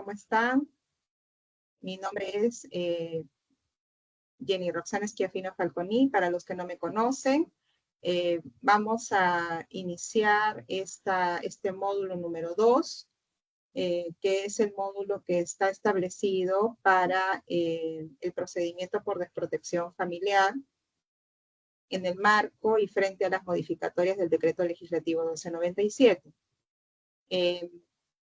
¿cómo están? Mi nombre es Jenny Roxana Schiaffino Falconi, para los que no me conocen. Vamos a iniciar este módulo número 2, que es el módulo que está establecido para el procedimiento por desprotección familiar en el marco y frente a las modificatorias del Decreto Legislativo 1297.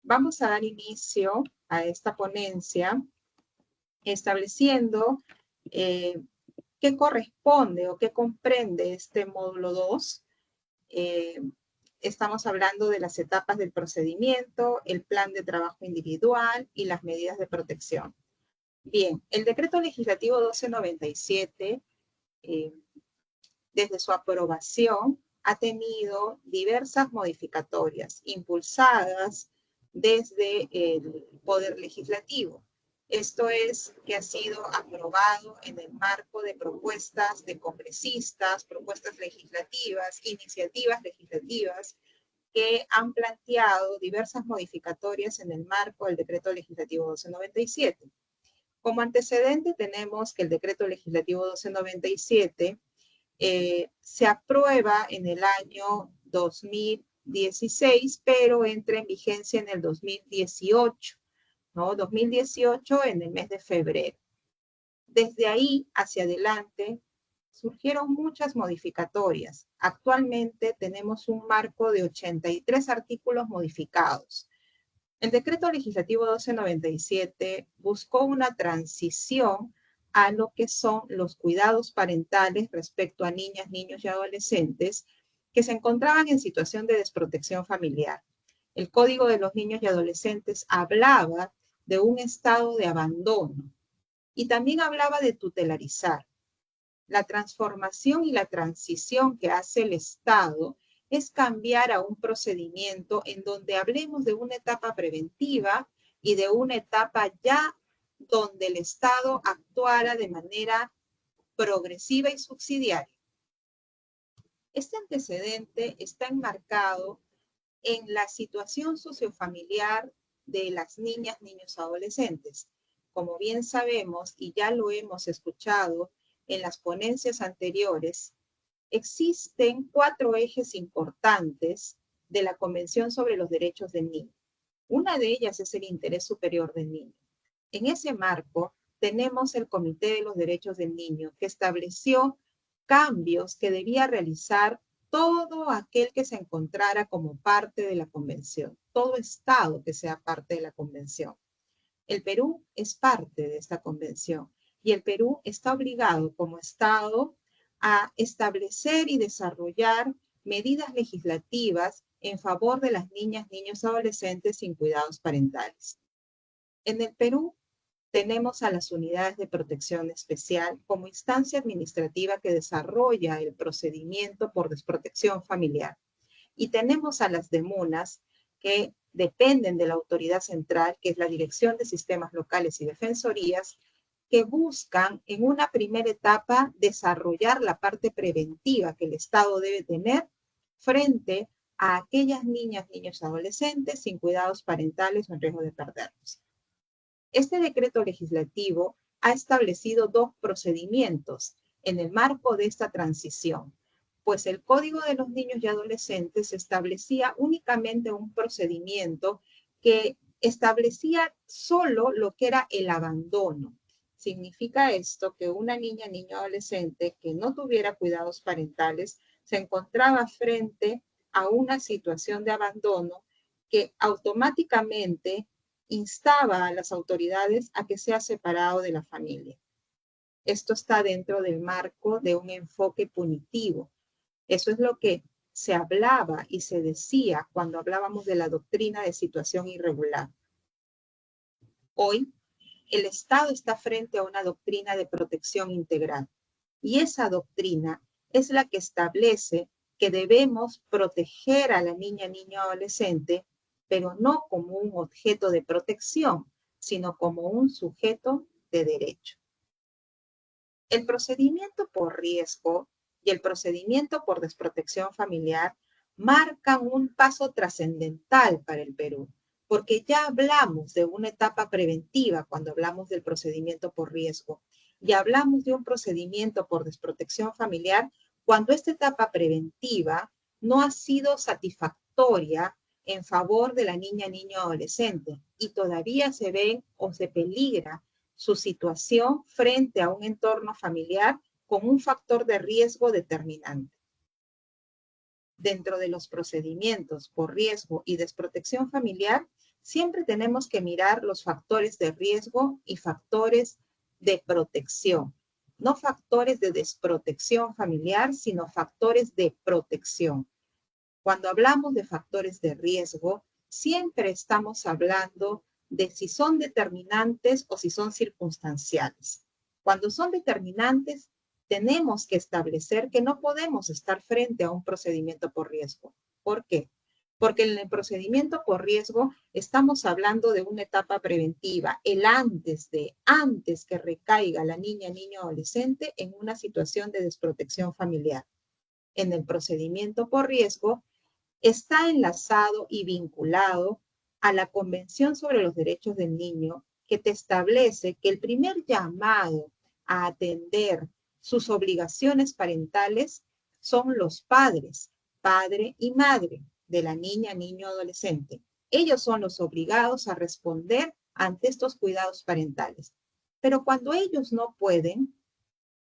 Vamos a dar inicio a esta ponencia estableciendo qué corresponde o qué comprende este módulo 2. Estamos hablando de las etapas del procedimiento, el plan de trabajo individual y las medidas de protección. Bien, el Decreto Legislativo 1297, desde su aprobación, ha tenido diversas modificatorias impulsadas desde el Poder Legislativo. Esto es que ha sido aprobado en el marco de propuestas de congresistas, propuestas legislativas, iniciativas legislativas que han planteado diversas modificatorias en el marco del Decreto Legislativo 1297. Como antecedente tenemos que el Decreto Legislativo 1297 se aprueba en el año 2016, pero entra en vigencia en el 2018. ¿No? 2018 en el mes de febrero. Desde ahí hacia adelante surgieron muchas modificatorias. Actualmente tenemos un marco de 83 artículos modificados. El Decreto Legislativo 1297 buscó una transición a lo que son los cuidados parentales respecto a niñas, niños y adolescentes que se encontraban en situación de desprotección familiar. El Código de los Niños y Adolescentes hablaba de un estado de abandono y también hablaba de tutelarizar. La transformación y la transición que hace el Estado es cambiar a un procedimiento en donde hablemos de una etapa preventiva y de una etapa ya donde el Estado actuara de manera progresiva y subsidiaria. Este antecedente está enmarcado en la situación sociofamiliar de las niñas, niños, adolescentes. Como bien sabemos, y ya lo hemos escuchado en las ponencias anteriores, existen 4 ejes importantes de la Convención sobre los Derechos del Niño. Una de ellas es el interés superior del niño. En ese marco, tenemos el Comité de los Derechos del Niño, que estableció cambios que debía realizar todo aquel que se encontrara como parte de la convención, todo Estado que sea parte de la convención. El Perú es parte de esta convención y el Perú está obligado como Estado a establecer y desarrollar medidas legislativas en favor de las niñas, niños, adolescentes sin cuidados parentales. En el Perú tenemos a las unidades de protección especial como instancia administrativa que desarrolla el procedimiento por desprotección familiar. Y tenemos a las DEMUNAS que dependen de la autoridad central, que es la Dirección de Sistemas Locales y Defensorías, que buscan en una primera etapa desarrollar la parte preventiva que el Estado debe tener frente a aquellas niñas, niños, adolescentes sin cuidados parentales o en riesgo de perderlos. Este decreto legislativo ha establecido 2 procedimientos en el marco de esta transición, pues el Código de los Niños y Adolescentes establecía únicamente un procedimiento que establecía solo lo que era el abandono. Significa esto que una niña, niño, adolescente que no tuviera cuidados parentales se encontraba frente a una situación de abandono que automáticamente instaba a las autoridades a que sea separado de la familia. Esto está dentro del marco de un enfoque punitivo. Eso es lo que se hablaba y se decía cuando hablábamos de la doctrina de situación irregular. Hoy, el Estado está frente a una doctrina de protección integral y esa doctrina es la que establece que debemos proteger a la niña, niño, adolescente, pero no como un objeto de protección, sino como un sujeto de derecho. El procedimiento por riesgo y el procedimiento por desprotección familiar marcan un paso trascendental para el Perú, porque ya hablamos de una etapa preventiva cuando hablamos del procedimiento por riesgo y hablamos de un procedimiento por desprotección familiar cuando esta etapa preventiva no ha sido satisfactoria en favor de la niña, niño, adolescente y todavía se ve o se peligra su situación frente a un entorno familiar con un factor de riesgo determinante. Dentro de los procedimientos por riesgo y desprotección familiar, siempre tenemos que mirar los factores de riesgo y factores de protección. No factores de desprotección familiar, sino factores de protección. Cuando hablamos de factores de riesgo, siempre estamos hablando de si son determinantes o si son circunstanciales. Cuando son determinantes, tenemos que establecer que no podemos estar frente a un procedimiento por riesgo. ¿Por qué? Porque en el procedimiento por riesgo estamos hablando de una etapa preventiva, el antes que recaiga la niña, niño, adolescente en una situación de desprotección familiar. En el procedimiento por riesgo está enlazado y vinculado a la Convención sobre los Derechos del Niño, que te establece que el primer llamado a atender sus obligaciones parentales son los padres, padre y madre de la niña, niño, adolescente. Ellos son los obligados a responder ante estos cuidados parentales. Pero cuando ellos no pueden,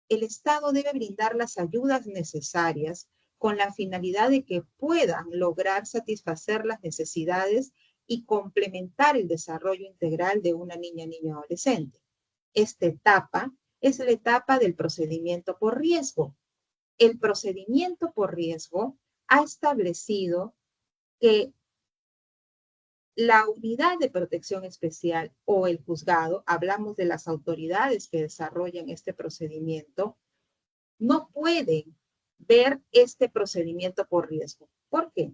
el Estado debe brindar las ayudas necesarias con la finalidad de que puedan lograr satisfacer las necesidades y complementar el desarrollo integral de una niña, niño, adolescente. Esta etapa es la etapa del procedimiento por riesgo. El procedimiento por riesgo ha establecido que la unidad de protección especial o el juzgado, hablamos de las autoridades que desarrollan este procedimiento, no pueden ver este procedimiento por riesgo. ¿Por qué?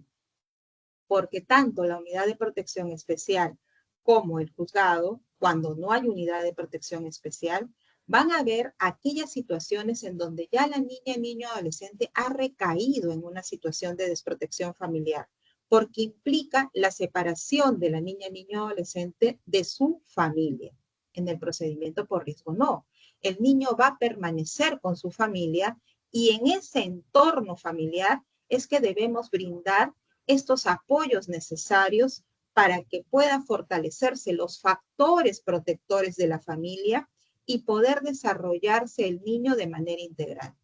Porque tanto la unidad de protección especial como el juzgado, cuando no hay unidad de protección especial, van a ver aquellas situaciones en donde ya la niña, niño, adolescente ha recaído en una situación de desprotección familiar, porque implica la separación de la niña, niño, adolescente de su familia. En el procedimiento por riesgo no. El niño va a permanecer con su familia y en ese entorno familiar es que debemos brindar estos apoyos necesarios para que puedan fortalecerse los factores protectores de la familia y poder desarrollarse el niño de manera integral.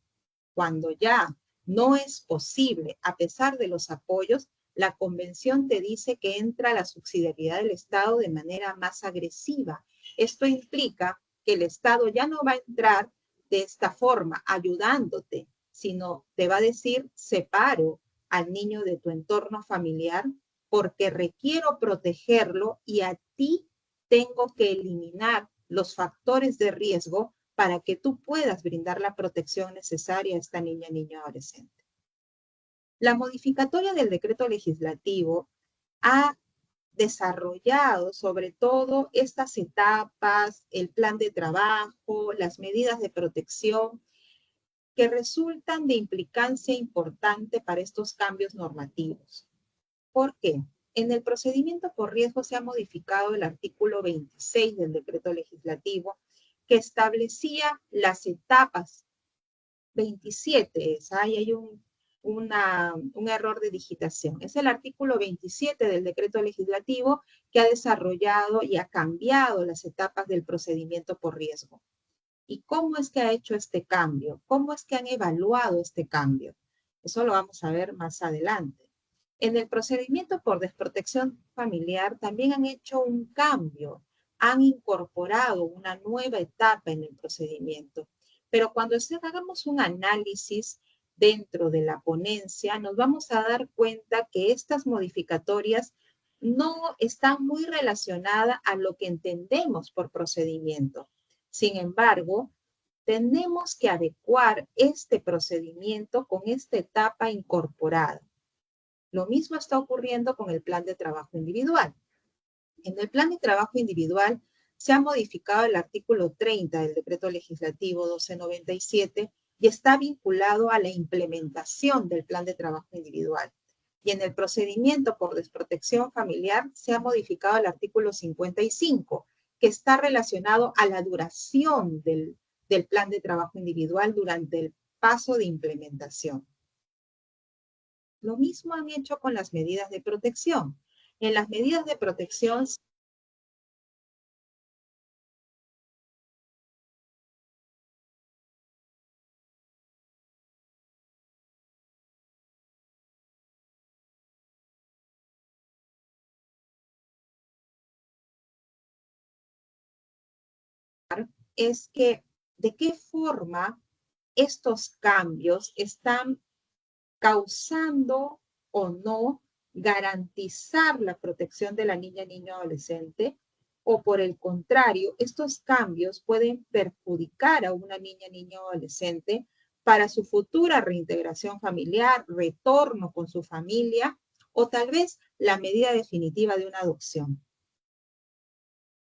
Cuando ya no es posible, a pesar de los apoyos, la convención te dice que entra la subsidiariedad del Estado de manera más agresiva. Esto implica que el Estado ya no va a entrar de esta forma ayudándote, sino te va a decir, separo al niño de tu entorno familiar porque requiero protegerlo y a ti tengo que eliminar los factores de riesgo para que tú puedas brindar la protección necesaria a esta niña, niño, adolescente. La modificatoria del decreto legislativo ha desarrollado sobre todo estas etapas, el plan de trabajo, las medidas de protección que resultan de implicancia importante para estos cambios normativos. ¿Por qué? En el procedimiento por riesgo se ha modificado el artículo 26 del decreto legislativo que establecía las etapas. 27 es, ahí hay un error de digitación. Es el artículo 27 del decreto legislativo que ha desarrollado y ha cambiado las etapas del procedimiento por riesgo. ¿Y cómo es que ha hecho este cambio? ¿Cómo es que han evaluado este cambio? Eso lo vamos a ver más adelante. En el procedimiento por desprotección familiar también han hecho un cambio, han incorporado una nueva etapa en el procedimiento. Pero cuando hagamos un análisis dentro de la ponencia, nos vamos a dar cuenta que estas modificatorias no están muy relacionadas a lo que entendemos por procedimiento. Sin embargo, tenemos que adecuar este procedimiento con esta etapa incorporada. Lo mismo está ocurriendo con el plan de trabajo individual. En el plan de trabajo individual se ha modificado el artículo 30 del decreto legislativo 1297 y está vinculado a la implementación del plan de trabajo individual. Y en el procedimiento por desprotección familiar se ha modificado el artículo 55, que está relacionado a la duración del plan de trabajo individual durante el paso de implementación. Lo mismo han hecho con las medidas de protección. En las medidas de protección es que de qué forma estos cambios están causando o no garantizar la protección de la niña, niño, adolescente, o por el contrario, estos cambios pueden perjudicar a una niña, niño, adolescente para su futura reintegración familiar, retorno con su familia, o tal vez la medida definitiva de una adopción.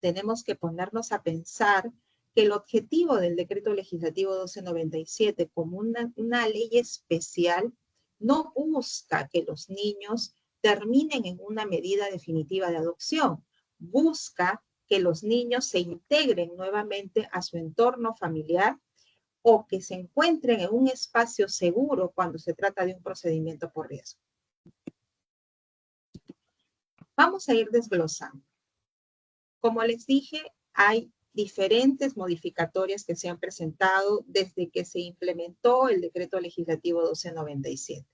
Tenemos que ponernos a pensar que el objetivo del Decreto Legislativo 1297 como una ley especial no busca que los niños terminen en una medida definitiva de adopción, busca que los niños se integren nuevamente a su entorno familiar o que se encuentren en un espacio seguro cuando se trata de un procedimiento por riesgo. Vamos a ir desglosando. Como les dije, hay diferentes modificatorias que se han presentado desde que se implementó el Decreto Legislativo 1297.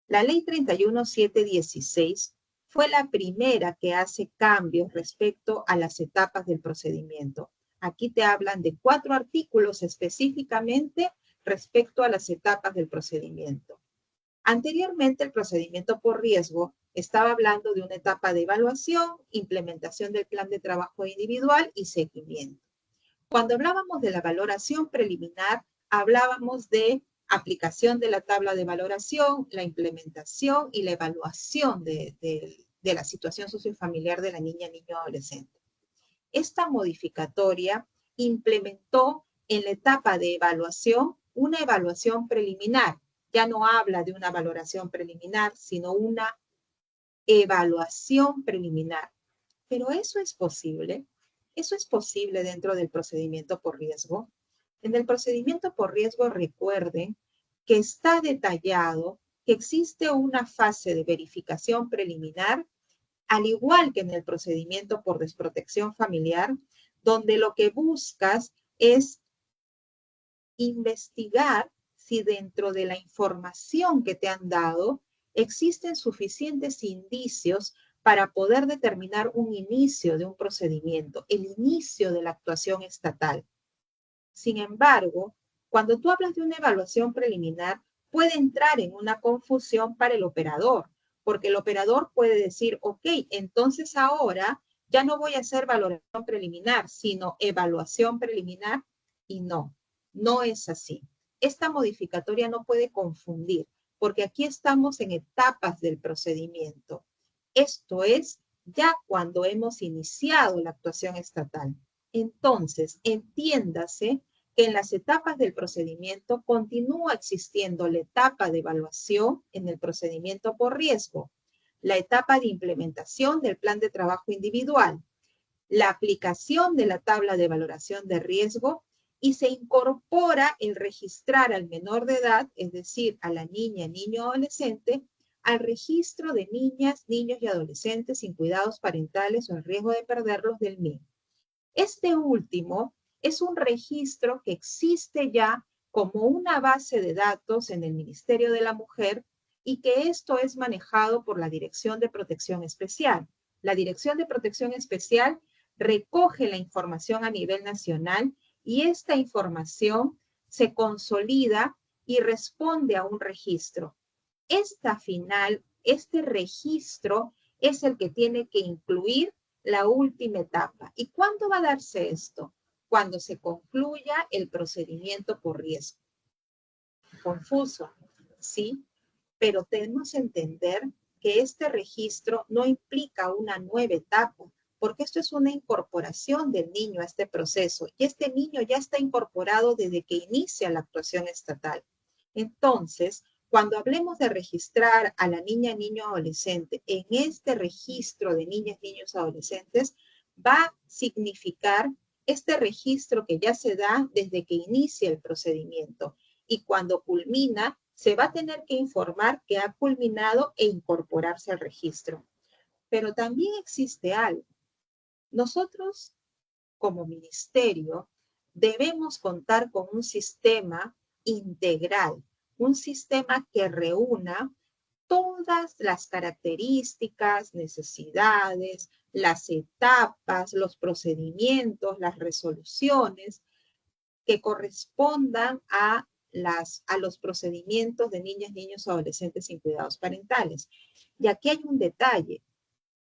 La Ley 31716 fue la primera que hace cambios respecto a las etapas del procedimiento. Aquí te hablan de 4 artículos específicamente respecto a las etapas del procedimiento. Anteriormente, el procedimiento por riesgo estaba hablando de una etapa de evaluación, implementación del plan de trabajo individual y seguimiento. Cuando hablábamos de la valoración preliminar, hablábamos de aplicación de la tabla de valoración, la implementación y la evaluación de la situación sociofamiliar de la niña, niño, adolescente. Esta modificatoria implementó en la etapa de evaluación una evaluación preliminar. Ya no habla de una valoración preliminar, sino una evaluación preliminar. Pero eso es posible. Eso es posible dentro del procedimiento por riesgo. En el procedimiento por riesgo, recuerden que está detallado que existe una fase de verificación preliminar, al igual que en el procedimiento por desprotección familiar, donde lo que buscas es investigar si dentro de la información que te han dado existen suficientes indicios para poder determinar un inicio de un procedimiento, el inicio de la actuación estatal. Sin embargo, cuando tú hablas de una evaluación preliminar, puede entrar en una confusión para el operador, porque el operador puede decir, ok, entonces ahora ya no voy a hacer valoración preliminar, sino evaluación preliminar, y no, no es así. Esta modificatoria no puede confundir, porque aquí estamos en etapas del procedimiento. Esto es ya cuando hemos iniciado la actuación estatal. Entonces, entiéndase que en las etapas del procedimiento continúa existiendo la etapa de evaluación en el procedimiento por riesgo, la etapa de implementación del plan de trabajo individual, la aplicación de la tabla de valoración de riesgo y se incorpora el registrar al menor de edad, es decir, a la niña, niño o adolescente, al registro de niñas, niños y adolescentes sin cuidados parentales o en riesgo de perderlos del MIN. Este último es un registro que existe ya como una base de datos en el Ministerio de la Mujer y que esto es manejado por la Dirección de Protección Especial. La Dirección de Protección Especial recoge la información a nivel nacional y esta información se consolida y responde a un registro. Este registro es el que tiene que incluir la última etapa. ¿Y cuándo va a darse esto? Cuando se concluya el procedimiento por riesgo. Confuso, ¿sí? Pero tenemos que entender que este registro no implica una nueva etapa, porque esto es una incorporación del niño a este proceso y este niño ya está incorporado desde que inicia la actuación estatal. Entonces, Cuando hablemos de registrar a la niña, niño, adolescente en este registro de niñas, niños, adolescentes, va a significar este registro que ya se da desde que inicia el procedimiento. Y cuando culmina, se va a tener que informar que ha culminado e incorporarse al registro. Pero también existe algo. Nosotros, como ministerio, debemos contar con un sistema integral, un sistema que reúna todas las características, necesidades, las etapas, los procedimientos, las resoluciones que correspondan a los procedimientos de niñas, niños, adolescentes sin cuidados parentales. Y aquí hay un detalle.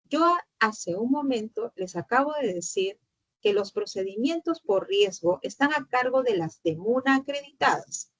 Yo hace un momento les acabo de decir que los procedimientos por riesgo están a cargo de las DEMUNA acreditadas.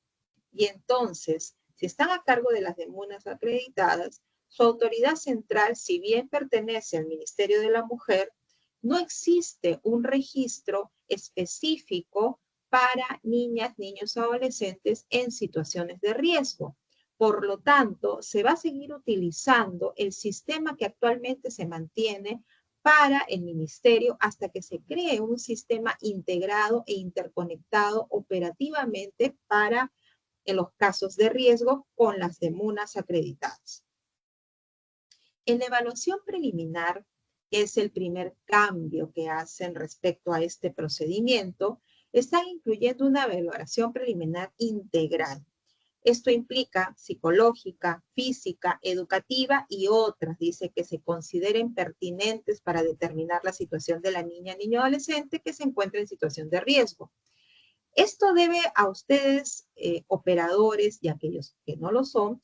Y entonces, si están a cargo de las DEMUNAs acreditadas, su autoridad central, si bien pertenece al Ministerio de la Mujer, no existe un registro específico para niñas, niños, adolescentes en situaciones de riesgo. Por lo tanto, se va a seguir utilizando el sistema que actualmente se mantiene para el ministerio hasta que se cree un sistema integrado e interconectado operativamente para en los casos de riesgo con las DEMUNAs acreditadas. En la evaluación preliminar, que es el primer cambio que hacen respecto a este procedimiento, están incluyendo una evaluación preliminar integral. Esto implica psicológica, física, educativa y otras, dice, que se consideren pertinentes para determinar la situación de la niña, niño, adolescente que se encuentra en situación de riesgo. Esto debe a ustedes, operadores y aquellos que no lo son,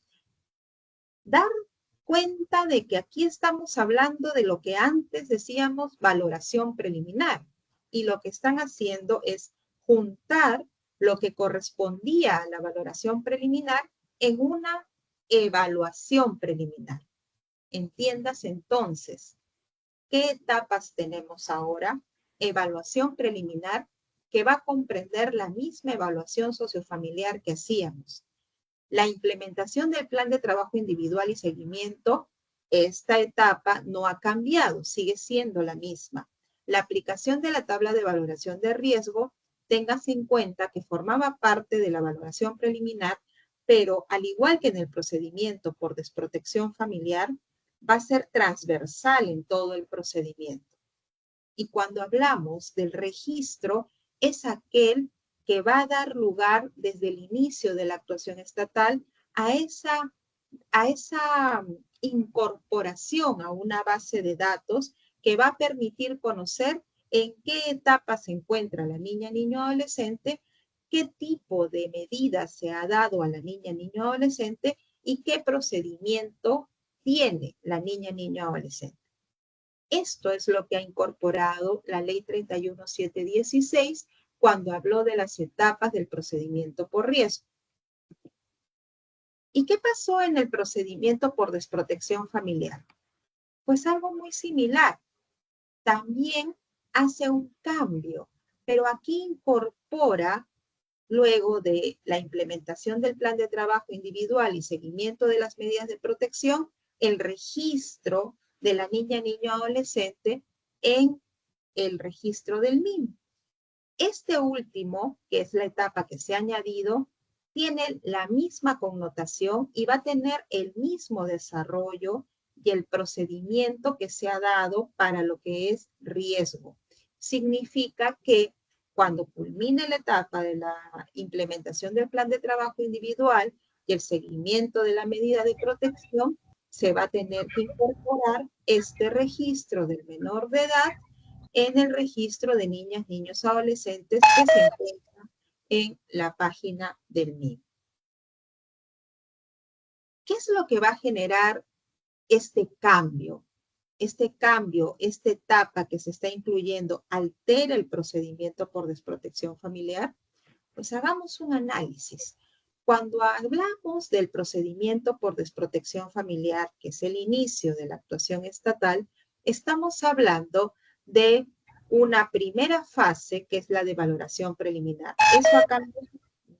dar cuenta de que aquí estamos hablando de lo que antes decíamos valoración preliminar. Y lo que están haciendo es juntar lo que correspondía a la valoración preliminar en una evaluación preliminar. Entiéndase entonces, ¿qué etapas tenemos ahora? Evaluación preliminar, que va a comprender la misma evaluación sociofamiliar que hacíamos. La implementación del plan de trabajo individual y seguimiento, esta etapa no ha cambiado, sigue siendo la misma. La aplicación de la tabla de valoración de riesgo, téngase en cuenta que formaba parte de la valoración preliminar, pero al igual que en el procedimiento por desprotección familiar, va a ser transversal en todo el procedimiento. Y cuando hablamos del registro, es aquel que va a dar lugar desde el inicio de la actuación estatal a esa incorporación a una base de datos que va a permitir conocer en qué etapa se encuentra la niña, niño, adolescente, qué tipo de medidas se ha dado a la niña, niño, adolescente y qué procedimiento tiene la niña, niño, adolescente. Esto es lo que ha incorporado la Ley 31716 cuando habló de las etapas del procedimiento por riesgo. ¿Y qué pasó en el procedimiento por desprotección familiar? Pues algo muy similar. También hace un cambio, pero aquí incorpora, luego de la implementación del plan de trabajo individual y seguimiento de las medidas de protección, el registro de la niña, niño, adolescente en el registro del MIM. Este último, que es la etapa que se ha añadido, tiene la misma connotación y va a tener el mismo desarrollo y el procedimiento que se ha dado para lo que es riesgo. Significa que cuando culmine la etapa de la implementación del plan de trabajo individual y el seguimiento de la medida de protección, se va a tener que incorporar este registro del menor de edad en el registro de niñas, niños, adolescentes que se encuentra en la página del MIM. ¿Qué es lo que va a generar este cambio? Este cambio, esta etapa que se está incluyendo, ¿altera el procedimiento por desprotección familiar? Pues hagamos un análisis. Cuando hablamos del procedimiento por desprotección familiar, que es el inicio de la actuación estatal, estamos hablando de una primera fase que es la de valoración preliminar. ¿Eso ha cambiado?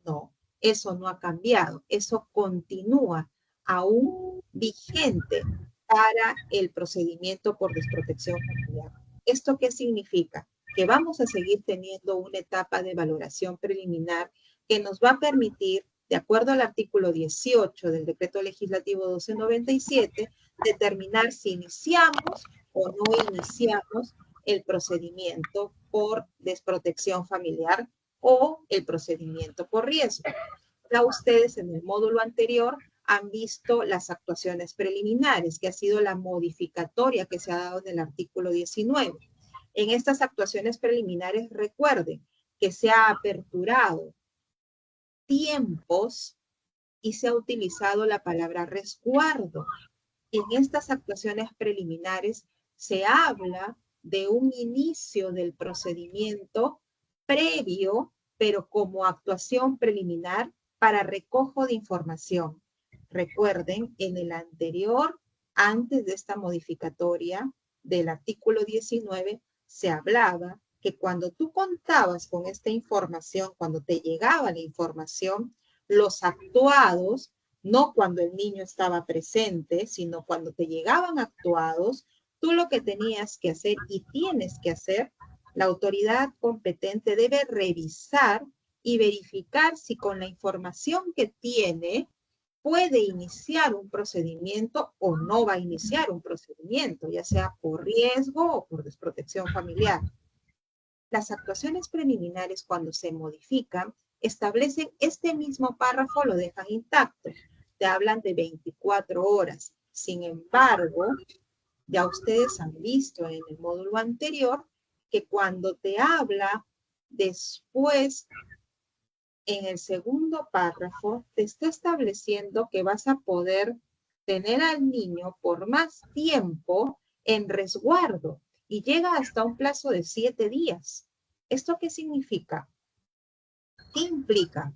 No. Eso no ha cambiado, eso continúa aún vigente para el procedimiento por desprotección familiar. ¿Esto qué significa? Que vamos a seguir teniendo una etapa de valoración preliminar que nos va a permitir, de acuerdo al artículo 18 del Decreto Legislativo 1297, determinar si iniciamos o no iniciamos el procedimiento por desprotección familiar o el procedimiento por riesgo. Ya ustedes en el módulo anterior han visto las actuaciones preliminares, que ha sido la modificatoria que se ha dado en el artículo 19. En estas actuaciones preliminares, recuerden que se ha aperturado tiempos y se ha utilizado la palabra resguardo. En estas actuaciones preliminares se habla de un inicio del procedimiento previo, pero como actuación preliminar para recojo de información. Recuerden, en el anterior, antes de esta modificatoria del artículo 19, se hablaba que cuando tú contabas con esta información, cuando te llegaba la información, los actuados, no cuando el niño estaba presente, sino cuando te llegaban actuados, tú lo que tenías que hacer y tienes que hacer, la autoridad competente debe revisar y verificar si con la información que tiene puede iniciar un procedimiento o no va a iniciar un procedimiento, ya sea por riesgo o por desprotección familiar. Las actuaciones preliminares, cuando se modifican, establecen este mismo párrafo, lo dejan intacto. Te hablan de 24 horas. Sin embargo, ya ustedes han visto en el módulo anterior que cuando te habla después, en el segundo párrafo, te está estableciendo que vas a poder tener al niño por más tiempo en resguardo y llega hasta un plazo de 7 días. ¿Esto qué significa? ¿Qué implica?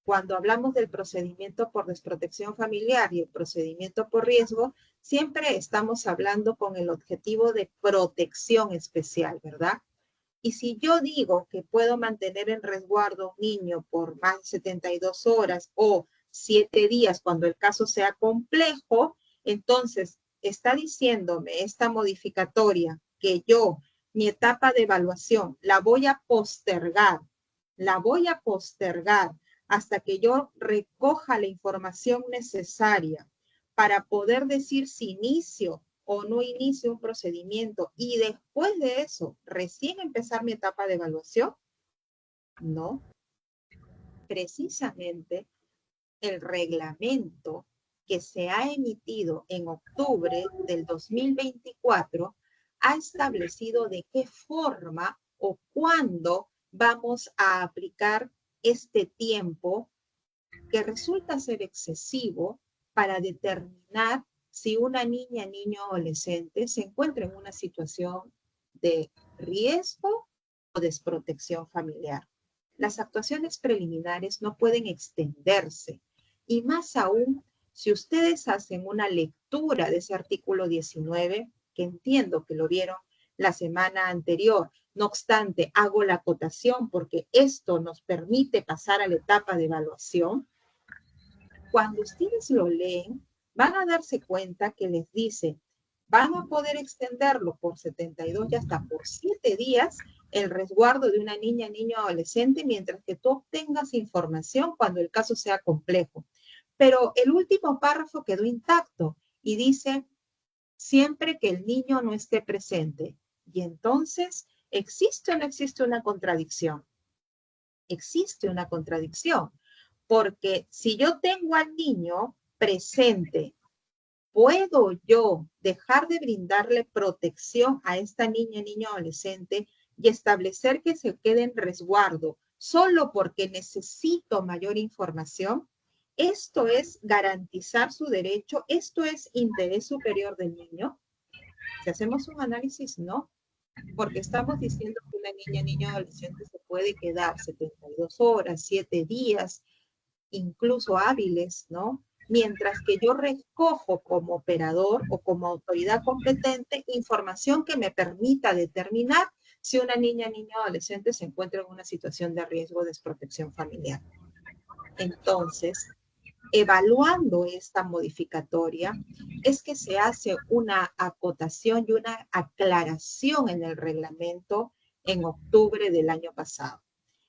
Cuando hablamos del procedimiento por desprotección familiar y el procedimiento por riesgo, siempre estamos hablando con el objetivo de protección especial, ¿verdad? Y si yo digo que puedo mantener en resguardo a un niño por más de 72 horas o 7 días cuando el caso sea complejo, entonces está diciéndome esta modificatoria que yo, mi etapa de evaluación, la voy a postergar hasta que yo recoja la información necesaria para poder decir si inicio o no inicio un procedimiento y después de eso recién empezar mi etapa de evaluación. No, precisamente el reglamento que se ha emitido en octubre del 2024 ha establecido de qué forma o cuándo vamos a aplicar este tiempo que resulta ser excesivo para determinar si una niña, niño o adolescente se encuentra en una situación de riesgo o desprotección familiar. Las actuaciones preliminares no pueden extenderse y más aún si ustedes hacen una lectura de ese artículo 19, que entiendo que lo vieron la semana anterior. No obstante, hago la acotación porque esto nos permite pasar a la etapa de evaluación. Cuando ustedes lo leen, van a darse cuenta que les dice, van a poder extenderlo por 72 y hasta por 7 días el resguardo de una niña, niño, adolescente, mientras que tú obtengas información cuando el caso sea complejo. Pero el último párrafo quedó intacto y dice, siempre que el niño no esté presente. Y entonces, ¿existe o no existe una contradicción? Existe una contradicción, porque si yo tengo al niño presente, ¿puedo yo dejar de brindarle protección a esta niña, niño, adolescente y establecer que se quede en resguardo solo porque necesito mayor información? Esto es garantizar su derecho, esto es interés superior del niño. Si hacemos un análisis, no, porque estamos diciendo que una niña, niño, adolescente se puede quedar 72 horas, 7 días, incluso hábiles, ¿no? Mientras que yo recojo como operador o como autoridad competente información que me permita determinar si una niña, niño, adolescente se encuentra en una situación de riesgo de desprotección familiar. Entonces, evaluando esta modificatoria, es que se hace una acotación y una aclaración en el reglamento en octubre del año pasado.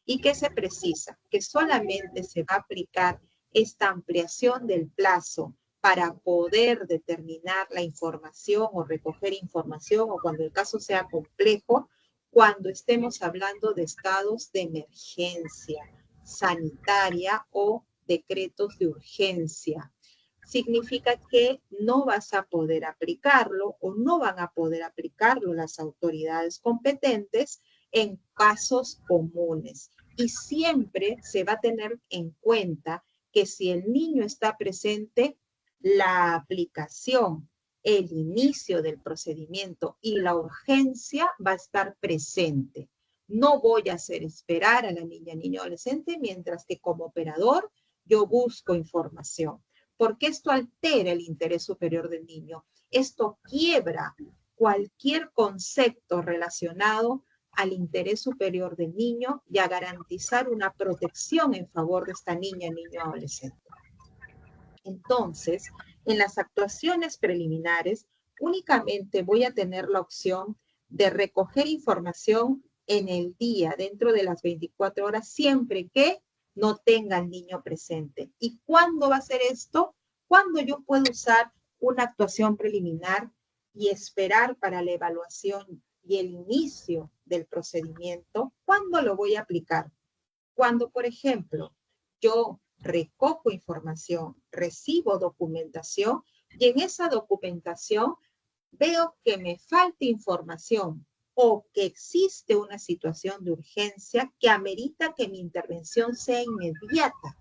¿Y qué se precisa? Que solamente se va a aplicar esta ampliación del plazo para poder determinar la información o recoger información, o cuando el caso sea complejo, cuando estemos hablando de estados de emergencia sanitaria o decretos de urgencia. Significa que no vas a poder aplicarlo o no van a poder aplicarlo las autoridades competentes en casos comunes. Y siempre se va a tener en cuenta que si el niño está presente, la aplicación, el inicio del procedimiento y la urgencia va a estar presente. No voy a hacer esperar a la niña, niño, adolescente, mientras que como operador yo busco información, porque esto altera el interés superior del niño. Esto quiebra cualquier concepto relacionado al interés superior del niño y a garantizar una protección en favor de esta niña, niño, adolescente. Entonces, en las actuaciones preliminares, únicamente voy a tener la opción de recoger información en el día, dentro de las 24 horas, siempre que no tenga al niño presente. ¿Y cuándo va a ser esto? Cuando yo puedo usar una actuación preliminar y esperar para la evaluación y el inicio del procedimiento. ¿Cuándo lo voy a aplicar? Cuando, por ejemplo, yo recojo información, recibo documentación y en esa documentación veo que me falta información o que existe una situación de urgencia que amerita que mi intervención sea inmediata.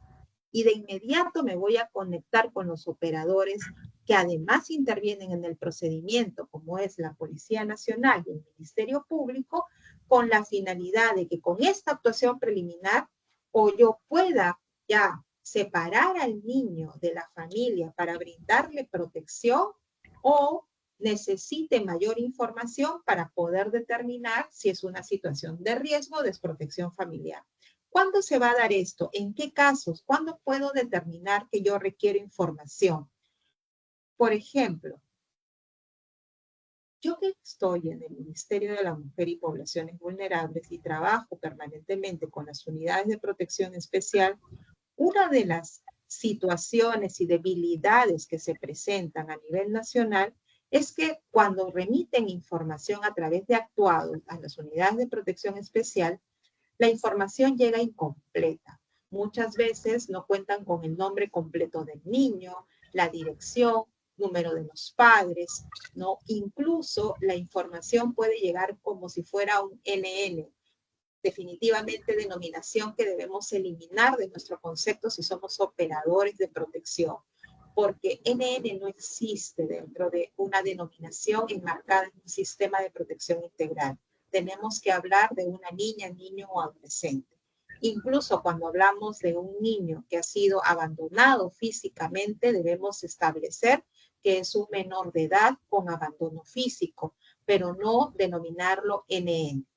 Y de inmediato me voy a conectar con los operadores que además intervienen en el procedimiento, como es la Policía Nacional y el Ministerio Público, con la finalidad de que con esta actuación preliminar o yo pueda ya separar al niño de la familia para brindarle protección o necesite mayor información para poder determinar si es una situación de riesgo o desprotección familiar. ¿Cuándo se va a dar esto? ¿En qué casos? ¿Cuándo puedo determinar que yo requiero información? Por ejemplo, yo que estoy en el Ministerio de la Mujer y Poblaciones Vulnerables y trabajo permanentemente con las unidades de protección especial, una de las situaciones y debilidades que se presentan a nivel nacional es que cuando remiten información a través de actuados a las unidades de protección especial, la información llega incompleta. Muchas veces no cuentan con el nombre completo del niño, la dirección, número de los padres, ¿no? Incluso la información puede llegar como si fuera un NN, definitivamente denominación que debemos eliminar de nuestro concepto si somos operadores de protección, porque NN no existe dentro de una denominación enmarcada en un sistema de protección integral. Tenemos que hablar de una niña, niño o adolescente. Incluso cuando hablamos de un niño que ha sido abandonado físicamente, debemos establecer que es un menor de edad con abandono físico, pero no denominarlo NN.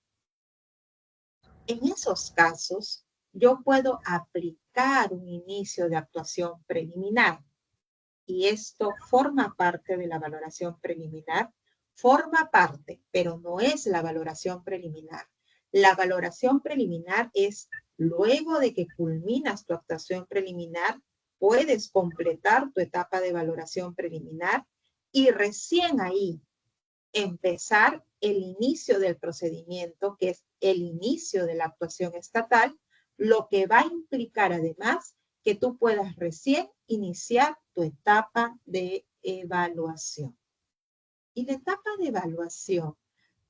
En esos casos, yo puedo aplicar un inicio de actuación preliminar y esto forma parte de la valoración preliminar. Forma parte, pero no es la valoración preliminar. La valoración preliminar es luego de que culminas tu actuación preliminar, puedes completar tu etapa de valoración preliminar y recién ahí empezar el inicio del procedimiento, que es el inicio de la actuación estatal, lo que va a implicar además que tú puedas recién iniciar tu etapa de evaluación. Y la etapa de evaluación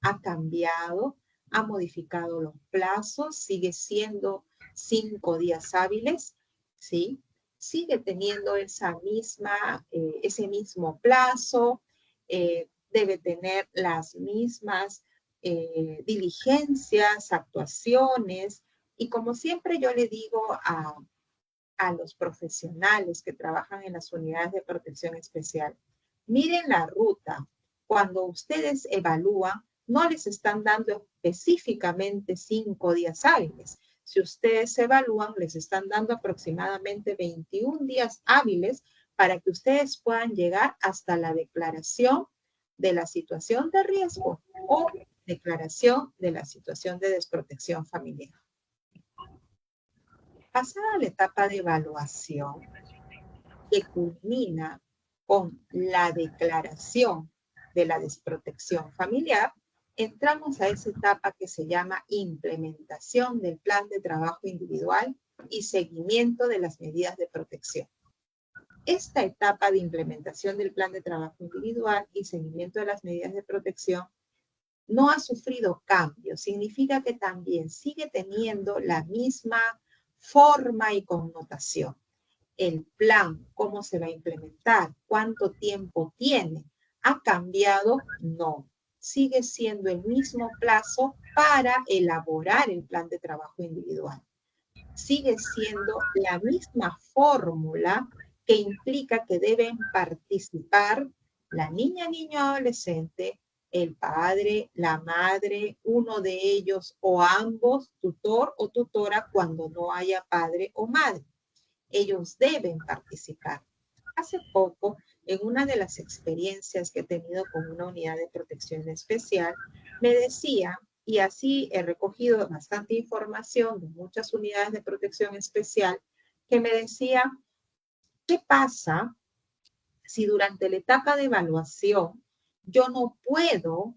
ha cambiado, ha modificado los plazos, sigue siendo 5 días hábiles, ¿sí? Sigue teniendo ese mismo plazo, debe tener las mismas diligencias, actuaciones, y como siempre yo le digo a los profesionales que trabajan en las unidades de protección especial, miren la ruta. Cuando ustedes evalúan, no les están dando específicamente 5 días hábiles, Si ustedes evalúan, les están dando aproximadamente 21 días hábiles para que ustedes puedan llegar hasta la declaración de la situación de riesgo o declaración de la situación de desprotección familiar. Pasada la etapa de evaluación, que culmina con la declaración de la desprotección familiar, entramos a esa etapa que se llama implementación del plan de trabajo individual y seguimiento de las medidas de protección. Esta etapa de implementación del plan de trabajo individual y seguimiento de las medidas de protección no ha sufrido cambios. Significa que también sigue teniendo la misma forma y connotación. El plan, cómo se va a implementar, cuánto tiempo tiene, ¿ha cambiado? No. Sigue siendo el mismo plazo para elaborar el plan de trabajo individual. Sigue siendo la misma fórmula que implica que deben participar la niña, niño, adolescente, el padre, la madre, uno de ellos o ambos, tutor o tutora, cuando no haya padre o madre. Ellos deben participar. Hace poco, en una de las experiencias que he tenido con una unidad de protección especial, me decía, y así he recogido bastante información de muchas unidades de protección especial, que me decía, ¿qué pasa si durante la etapa de evaluación yo no puedo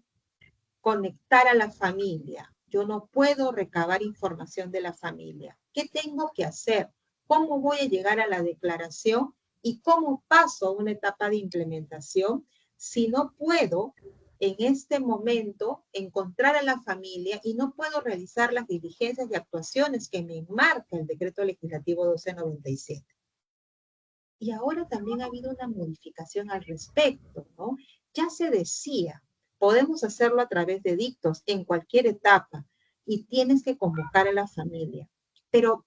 conectar a la familia? Yo no puedo recabar información de la familia. ¿Qué tengo que hacer? ¿Cómo voy a llegar a la declaración? ¿Y cómo paso a una etapa de implementación si no puedo en este momento encontrar a la familia y no puedo realizar las diligencias y actuaciones que me enmarca el decreto legislativo 1297? Y ahora también ha habido una modificación al respecto, ¿no? Ya se decía, podemos hacerlo a través de dictos en cualquier etapa y tienes que convocar a la familia. Pero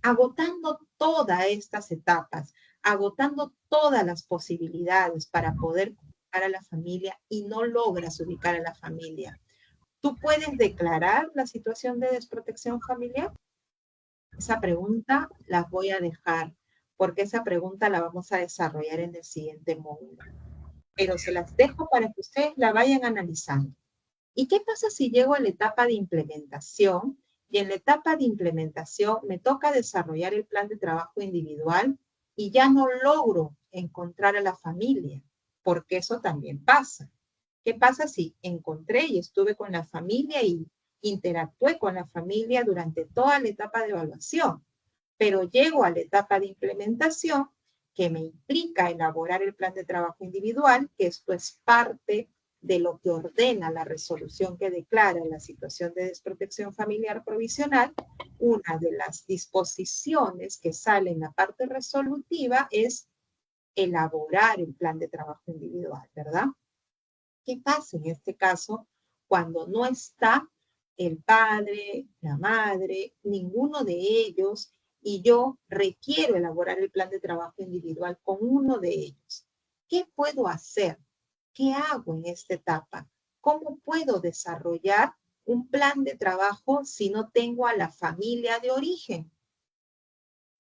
agotando todas estas etapas, agotando todas las posibilidades para poder convocar a la familia y no logras ubicar a la familia, ¿tú puedes declarar la situación de desprotección familiar? Esa pregunta la voy a dejar porque esa pregunta la vamos a desarrollar en el siguiente módulo. Pero se las dejo para que ustedes la vayan analizando. ¿Y qué pasa si llego a la etapa de implementación? Y en la etapa de implementación me toca desarrollar el plan de trabajo individual y ya no logro encontrar a la familia, porque eso también pasa. ¿Qué pasa si encontré y estuve con la familia y interactué con la familia durante toda la etapa de evaluación? Pero llego a la etapa de implementación que me implica elaborar el plan de trabajo individual, que esto es parte de lo que ordena la resolución que declara la situación de desprotección familiar provisional. Una de las disposiciones que sale en la parte resolutiva es elaborar el plan de trabajo individual, ¿verdad? ¿Qué pasa en este caso cuando no está el padre, la madre, ninguno de ellos, y yo requiero elaborar el plan de trabajo individual con uno de ellos? ¿Qué puedo hacer? ¿Qué hago en esta etapa? ¿Cómo puedo desarrollar un plan de trabajo si no tengo a la familia de origen?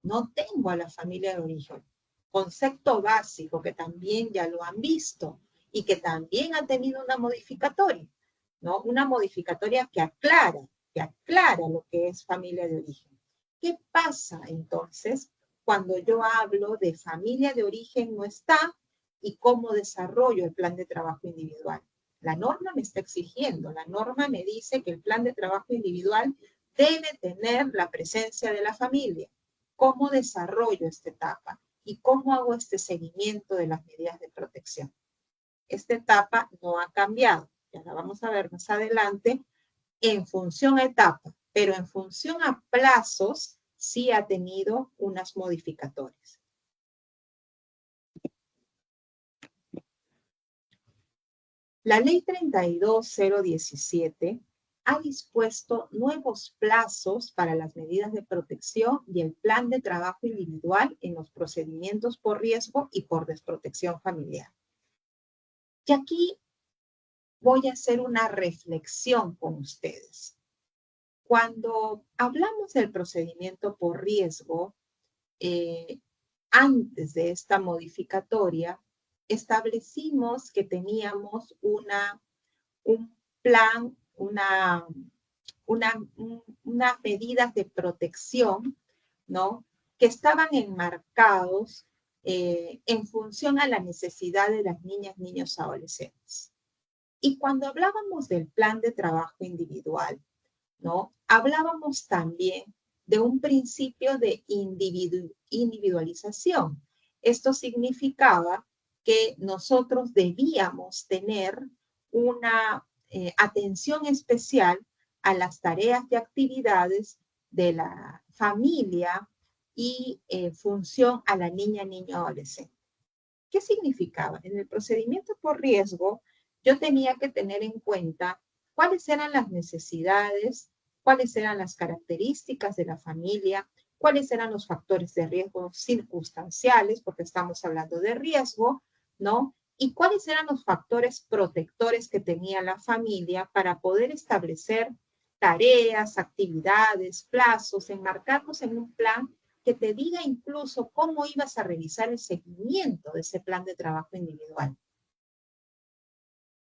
No tengo a la familia de origen. Concepto básico que también ya lo han visto y que también ha tenido una modificatoria, ¿no? Una modificatoria que aclara lo que es familia de origen. ¿Qué pasa entonces cuando yo hablo de familia de origen no está y cómo desarrollo el plan de trabajo individual? La norma me está exigiendo, la norma me dice que el plan de trabajo individual debe tener la presencia de la familia. ¿Cómo desarrollo esta etapa? ¿Y cómo hago este seguimiento de las medidas de protección? Esta etapa no ha cambiado. Ya la vamos a ver más adelante en función a etapa, pero en función a plazos sí ha tenido unas modificatorias. La ley 32.017 ha dispuesto nuevos plazos para las medidas de protección y el plan de trabajo individual en los procedimientos por riesgo y por desprotección familiar. Y aquí voy a hacer una reflexión con ustedes. Cuando hablamos del procedimiento por riesgo, antes de esta modificatoria, establecimos que teníamos un plan, unas medidas de protección, ¿no? Que estaban enmarcados en función a la necesidad de las niñas, niños, adolescentes. Y cuando hablábamos del plan de trabajo individual, ¿no? Hablábamos también de un principio de individualización. Esto significaba que nosotros debíamos tener una atención especial a las tareas y actividades de la familia y función a la niña, niño, adolescente. ¿Qué significaba? En el procedimiento por riesgo, yo tenía que tener en cuenta cuáles eran las necesidades, cuáles eran las características de la familia, cuáles eran los factores de riesgo circunstanciales, porque estamos hablando de riesgo, ¿no? Y cuáles eran los factores protectores que tenía la familia para poder establecer tareas, actividades, plazos, enmarcarnos en un plan que te diga incluso cómo ibas a realizar el seguimiento de ese plan de trabajo individual.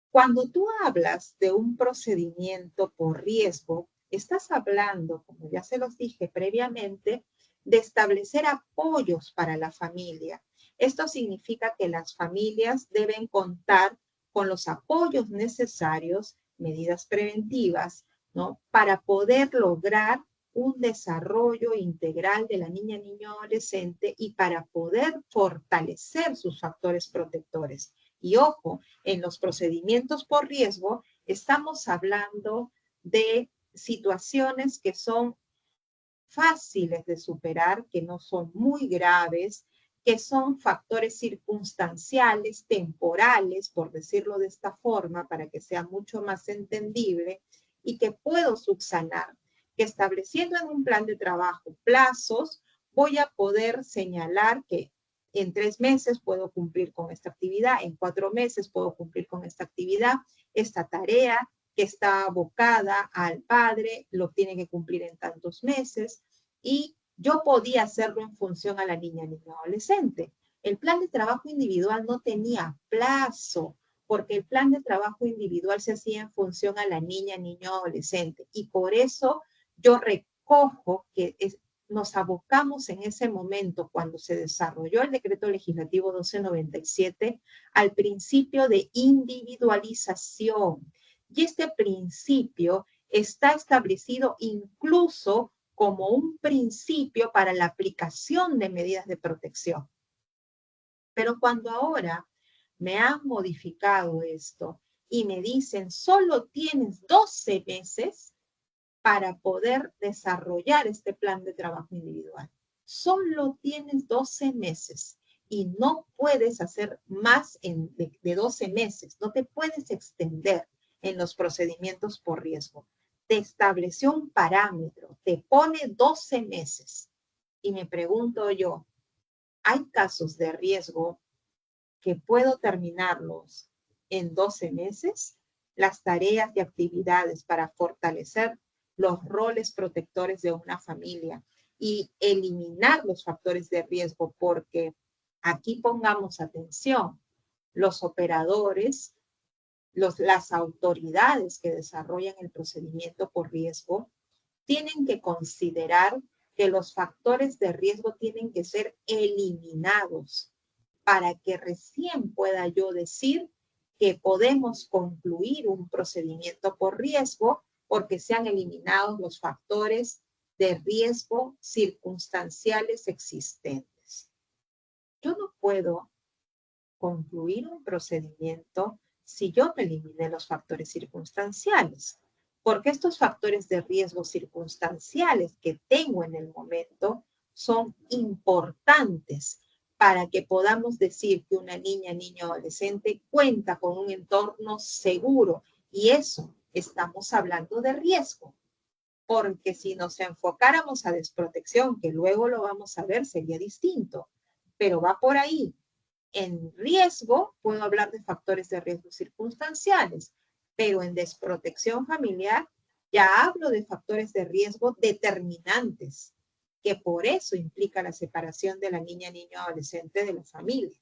Cuando tú hablas de un procedimiento por riesgo, estás hablando, como ya se los dije previamente, de establecer apoyos para la familia. Esto significa que las familias deben contar con los apoyos necesarios, medidas preventivas, ¿no? Para poder lograr un desarrollo integral de la niña, niño, adolescente y para poder fortalecer sus factores protectores. Y ojo, en los procedimientos por riesgo estamos hablando de situaciones que son fáciles de superar, que no son muy graves, que son factores circunstanciales, temporales, por decirlo de esta forma, para que sea mucho más entendible, y que puedo subsanar, que estableciendo en un plan de trabajo plazos, voy a poder señalar que en 3 meses puedo cumplir con esta actividad, en 4 meses puedo cumplir con esta actividad, esta tarea que está abocada al padre, lo tiene que cumplir en tantos meses, y yo podía hacerlo en función a la niña, niño, adolescente. El plan de trabajo individual no tenía plazo, porque el plan de trabajo individual se hacía en función a la niña, niño, adolescente. Y por eso yo recojo que nos abocamos en ese momento, cuando se desarrolló el decreto legislativo 1297, al principio de individualización. Y este principio está establecido incluso como un principio para la aplicación de medidas de protección. Pero cuando ahora me han modificado esto y me dicen, solo tienes 12 meses para poder desarrollar este plan de trabajo individual. Solo tienes 12 meses y no puedes hacer más de 12 meses, no te puedes extender en los procedimientos por riesgo. Te estableció un parámetro, te pone 12 meses. Y me pregunto yo, ¿hay casos de riesgo que puedo terminarlos en 12 meses? Las tareas y actividades para fortalecer los roles protectores de una familia y eliminar los factores de riesgo, porque aquí pongamos atención, los operadores, las autoridades que desarrollan el procedimiento por riesgo tienen que considerar que los factores de riesgo tienen que ser eliminados para que recién pueda yo decir que podemos concluir un procedimiento por riesgo porque se han eliminado los factores de riesgo circunstanciales existentes. Yo no puedo concluir un procedimiento si yo no eliminé los factores circunstanciales, porque estos factores de riesgo circunstanciales que tengo en el momento son importantes para que podamos decir que una niña, niño, adolescente cuenta con un entorno seguro. Y eso, estamos hablando de riesgo, porque si nos enfocáramos a desprotección, que luego lo vamos a ver, sería distinto, pero va por ahí. En riesgo puedo hablar de factores de riesgo circunstanciales, pero en desprotección familiar Ya hablo de factores de riesgo determinantes, que por eso implica la separación de la niña, niño, adolescente de la familia.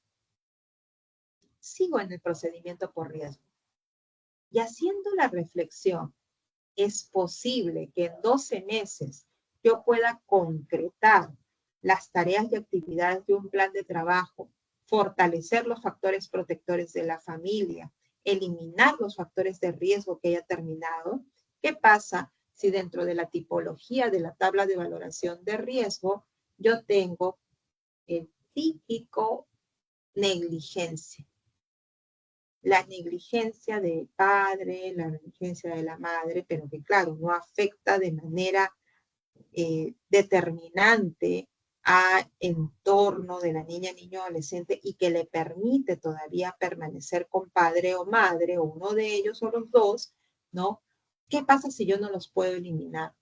Sigo en el procedimiento por riesgo. Y haciendo la reflexión, es posible que en 12 meses yo pueda concretar las tareas y actividades de un plan de trabajo, fortalecer los factores protectores de la familia, eliminar los factores de riesgo que haya terminado. ¿Qué pasa si dentro de la tipología de la tabla de valoración de riesgo yo tengo el típico negligencia? La negligencia del padre, la negligencia de la madre, pero que claro, no afecta de manera determinante al entorno de la niña, niño, adolescente y que le permite todavía permanecer con padre o madre, o uno de ellos o los dos, ¿no? ¿Qué pasa si yo no los puedo eliminar?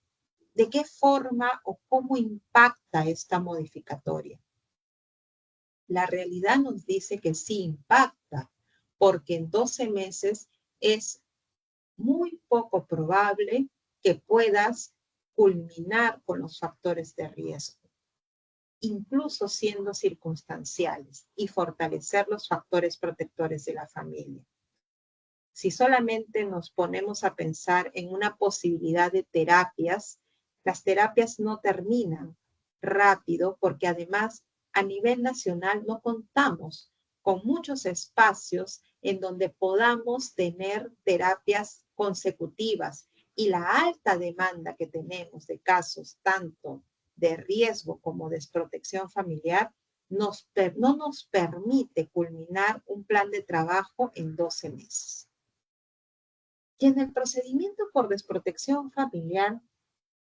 ¿De qué forma o cómo impacta esta modificatoria? La realidad nos dice que sí impacta, porque en 12 meses es muy poco probable que puedas culminar con los factores de riesgo, incluso siendo circunstanciales, y fortalecer los factores protectores de la familia. Si solamente nos ponemos a pensar en una posibilidad de terapias, las terapias no terminan rápido porque además a nivel nacional no contamos con muchos espacios en donde podamos tener terapias consecutivas y la alta demanda que tenemos de casos tanto de riesgo como de desprotección familiar no nos permite culminar un plan de trabajo en 12 meses. Y en el procedimiento por desprotección familiar,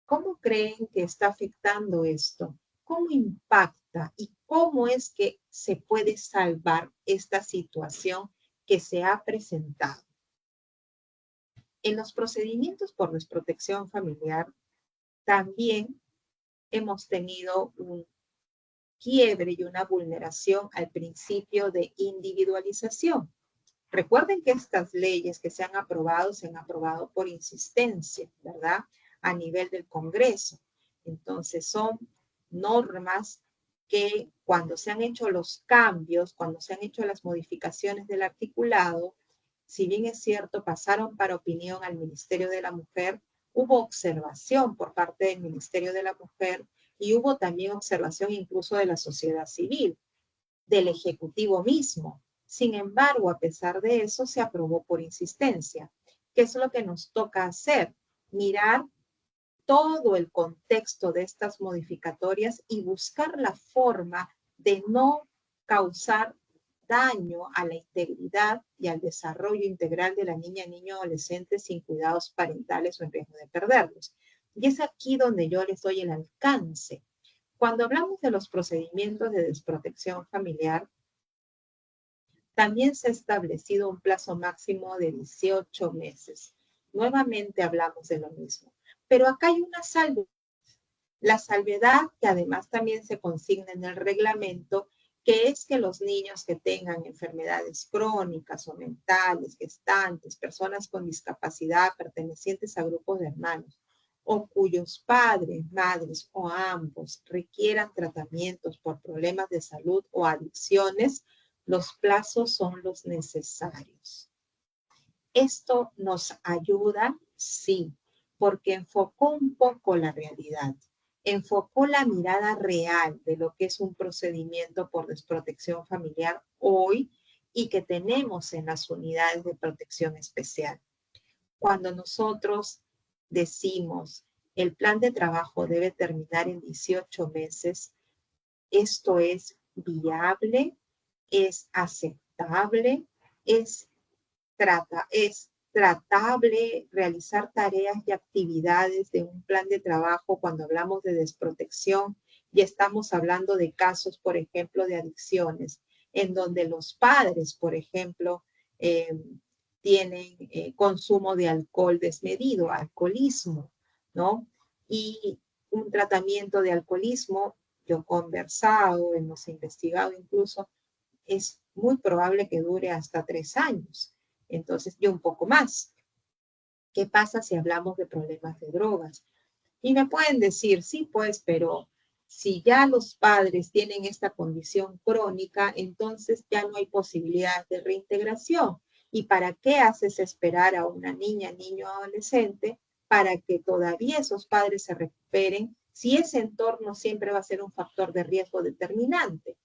¿cómo creen que está afectando esto? ¿Cómo impacta y cómo es que se puede salvar esta situación que se ha presentado? En los procedimientos por desprotección familiar también hemos tenido un quiebre y una vulneración al principio de individualización. Recuerden que estas leyes que se han aprobado por insistencia, ¿verdad? A nivel del Congreso. Entonces son normas que cuando se han hecho los cambios, cuando se han hecho las modificaciones del articulado, si bien es cierto, pasaron para opinión al Ministerio de la Mujer, hubo observación por parte del Ministerio de la Mujer y hubo también observación incluso de la sociedad civil, del Ejecutivo mismo. Sin embargo, a pesar de eso, se aprobó por insistencia. ¿Qué es lo que nos toca hacer? Mirar todo el contexto de estas modificatorias y buscar la forma de no causar daño a la integridad y al desarrollo integral de la niña, niño, adolescente sin cuidados parentales o en riesgo de perderlos. Y es aquí donde yo les doy el alcance. Cuando hablamos de los procedimientos de desprotección familiar, también se ha establecido un plazo máximo de 18 meses. Nuevamente hablamos de lo mismo. Pero acá hay una salvedad. La salvedad que además también se consigna en el reglamento, que es que los niños que tengan enfermedades crónicas o mentales, gestantes, personas con discapacidad pertenecientes a grupos de hermanos, o cuyos padres, madres o ambos requieran tratamientos por problemas de salud o adicciones, los plazos son los necesarios. ¿Esto nos ayuda? Sí, porque enfocó un poco la realidad, enfocó la mirada real de lo que es un procedimiento por desprotección familiar hoy y que tenemos en las unidades de protección especial. Cuando nosotros decimos el plan de trabajo debe terminar en 18 meses, esto es viable, es aceptable, es tratable realizar tareas y actividades de un plan de trabajo cuando hablamos de desprotección y estamos hablando de casos, por ejemplo, de adicciones, en donde los padres, por ejemplo, tienen consumo de alcohol desmedido, alcoholismo, ¿no? Y un tratamiento de alcoholismo, yo he conversado, hemos investigado incluso, es muy probable que dure hasta 3 años. Entonces, yo un poco más. ¿Qué pasa si hablamos de problemas de drogas? Y me pueden decir, sí, pues, pero si ya los padres tienen esta condición crónica, entonces ya no hay posibilidad de reintegración. ¿Y para qué haces esperar a una niña, niño, adolescente para que todavía esos padres se recuperen si ese entorno siempre va a ser un factor de riesgo determinante?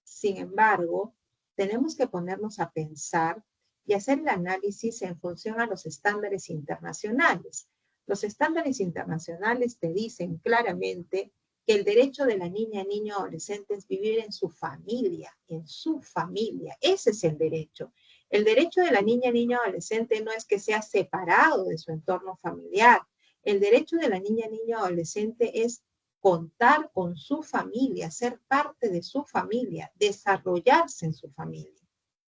Sin embargo, tenemos que ponernos a pensar y hacer el análisis en función a los estándares internacionales. Los estándares internacionales te dicen claramente que el derecho de la niña, niño, adolescente es vivir en su familia, en su familia. Ese es el derecho. El derecho de la niña, niño, adolescente no es que sea separado de su entorno familiar. El derecho de la niña, niño, adolescente es contar con su familia, ser parte de su familia, desarrollarse en su familia.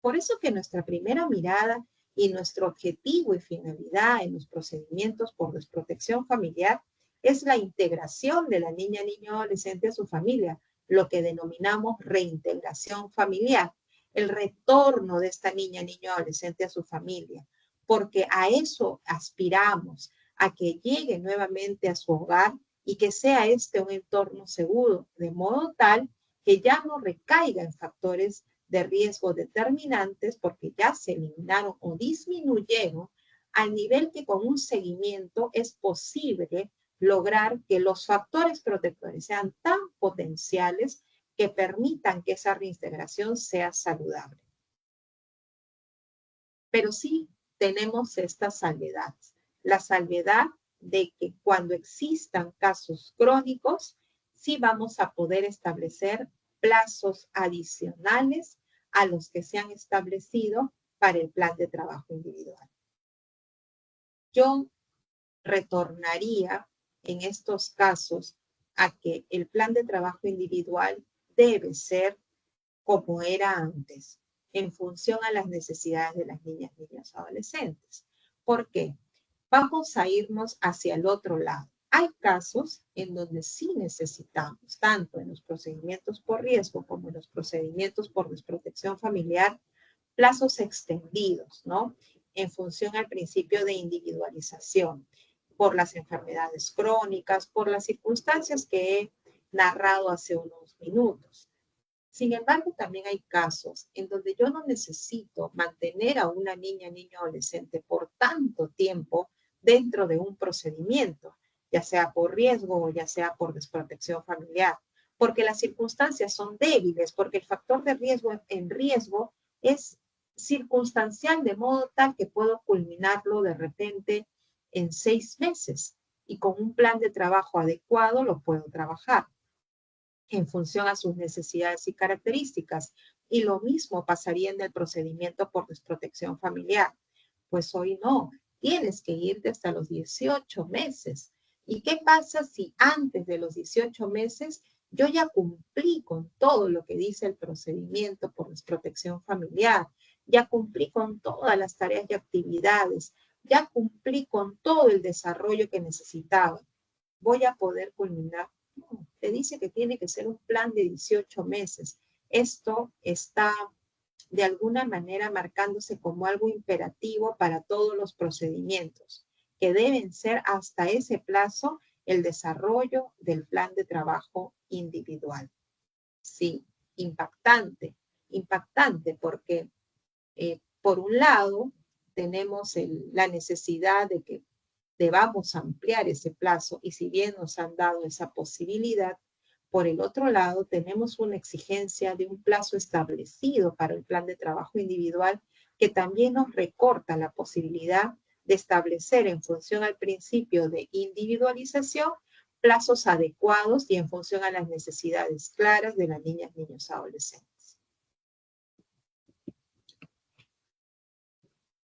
Por eso que nuestra primera mirada y nuestro objetivo y finalidad en los procedimientos por desprotección familiar es la integración de la niña, niño, adolescente a su familia, lo que denominamos reintegración familiar, el retorno de esta niña, niño, adolescente a su familia, porque a eso aspiramos, a que llegue nuevamente a su hogar y que sea este un entorno seguro, de modo tal que ya no recaiga en factores de riesgo determinantes porque ya se eliminaron o disminuyeron al nivel que con un seguimiento es posible lograr que los factores protectores sean tan potenciales que permitan que esa reintegración sea saludable. Pero sí tenemos esta salvedad, la salvedad de que cuando existan casos crónicos, sí vamos a poder establecer plazos adicionales a los que se han establecido para el plan de trabajo individual. Yo retornaría en estos casos a que el plan de trabajo individual debe ser como era antes, en función a las necesidades de las niñas, niños, adolescentes. ¿Por qué? Vamos a irnos hacia el otro lado. Hay casos en donde sí necesitamos, tanto en los procedimientos por riesgo como en los procedimientos por desprotección familiar, plazos extendidos, ¿no? En función al principio de individualización, por las enfermedades crónicas, por las circunstancias que he narrado hace unos minutos. Sin embargo, también hay casos en donde yo no necesito mantener a una niña, niño, adolescente por tanto tiempo dentro de un procedimiento, ya sea por riesgo o ya sea por desprotección familiar, porque las circunstancias son débiles, porque el factor de riesgo en riesgo es circunstancial de modo tal que puedo culminarlo de repente en 6 meses y con un plan de trabajo adecuado lo puedo trabajar en función a sus necesidades y características. Y lo mismo pasaría en el procedimiento por desprotección familiar. Pues hoy no, tienes que irte hasta los 18 meses. ¿Y qué pasa si antes de los 18 meses yo ya cumplí con todo lo que dice el procedimiento por desprotección familiar? Ya cumplí con todas las tareas y actividades, ya cumplí con todo el desarrollo que necesitaba. Voy a poder culminar. No, te dice que tiene que ser un plan de 18 meses. Esto está de alguna manera marcándose como algo imperativo para todos los procedimientos, que deben ser hasta ese plazo el desarrollo del plan de trabajo individual. Sí, impactante, impactante porque por un lado tenemos la necesidad de que debamos ampliar ese plazo y si bien nos han dado esa posibilidad, por el otro lado tenemos una exigencia de un plazo establecido para el plan de trabajo individual que también nos recorta la posibilidad de establecer en función al principio de individualización plazos adecuados y en función a las necesidades claras de las niñas, niños, adolescentes.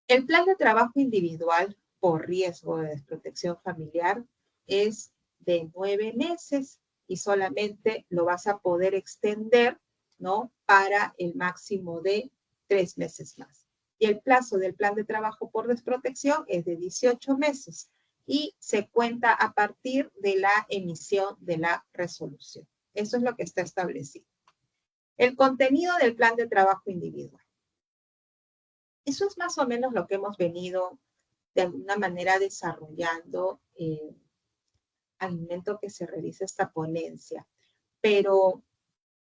El plan de trabajo individual por riesgo de desprotección familiar es de 9 meses y solamente lo vas a poder extender, ¿no? Para el máximo de 3 meses más. Y el plazo del plan de trabajo por desprotección es de 18 meses y se cuenta a partir de la emisión de la resolución. Eso es lo que está establecido. El contenido del plan de trabajo individual. Eso es más o menos lo que hemos venido de alguna manera desarrollando al momento que se realiza esta ponencia. Pero,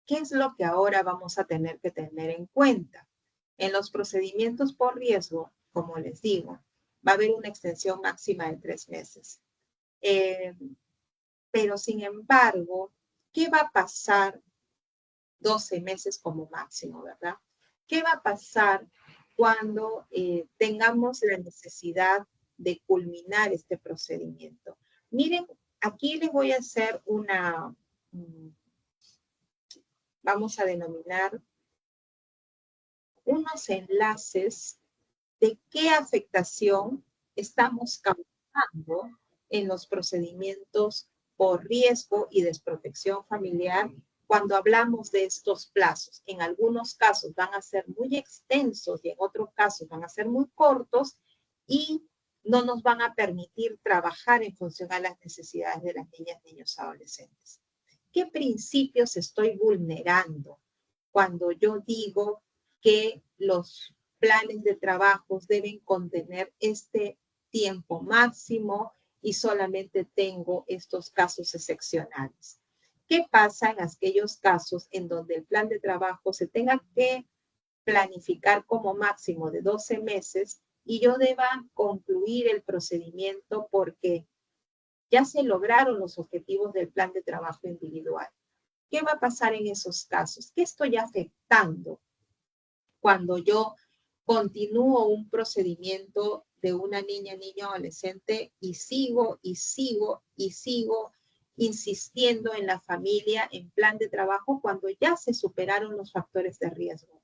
¿qué es lo que ahora vamos a tener que tener en cuenta? En los procedimientos por riesgo, como les digo, va a haber una extensión máxima de 3 meses. Pero, sin embargo, ¿qué va a pasar 12 meses como máximo, verdad? ¿Qué va a pasar cuando tengamos la necesidad de culminar este procedimiento? Miren, aquí les voy a hacer una, vamos a denominar unos enlaces de qué afectación estamos causando en los procedimientos por riesgo y desprotección familiar cuando hablamos de estos plazos. En algunos casos van a ser muy extensos y en otros casos van a ser muy cortos y no nos van a permitir trabajar en función a las necesidades de las niñas, niños, adolescentes. ¿Qué principios estoy vulnerando cuando yo digo que los planes de trabajo deben contener este tiempo máximo y solamente tengo estos casos excepcionales? ¿Qué pasa en aquellos casos en donde el plan de trabajo se tenga que planificar como máximo de 12 meses y yo deba concluir el procedimiento porque ya se lograron los objetivos del plan de trabajo individual? ¿Qué va a pasar en esos casos? ¿Qué estoy afectando cuando yo continúo un procedimiento de una niña, niño, adolescente y sigo insistiendo en la familia, en plan de trabajo, cuando ya se superaron los factores de riesgo?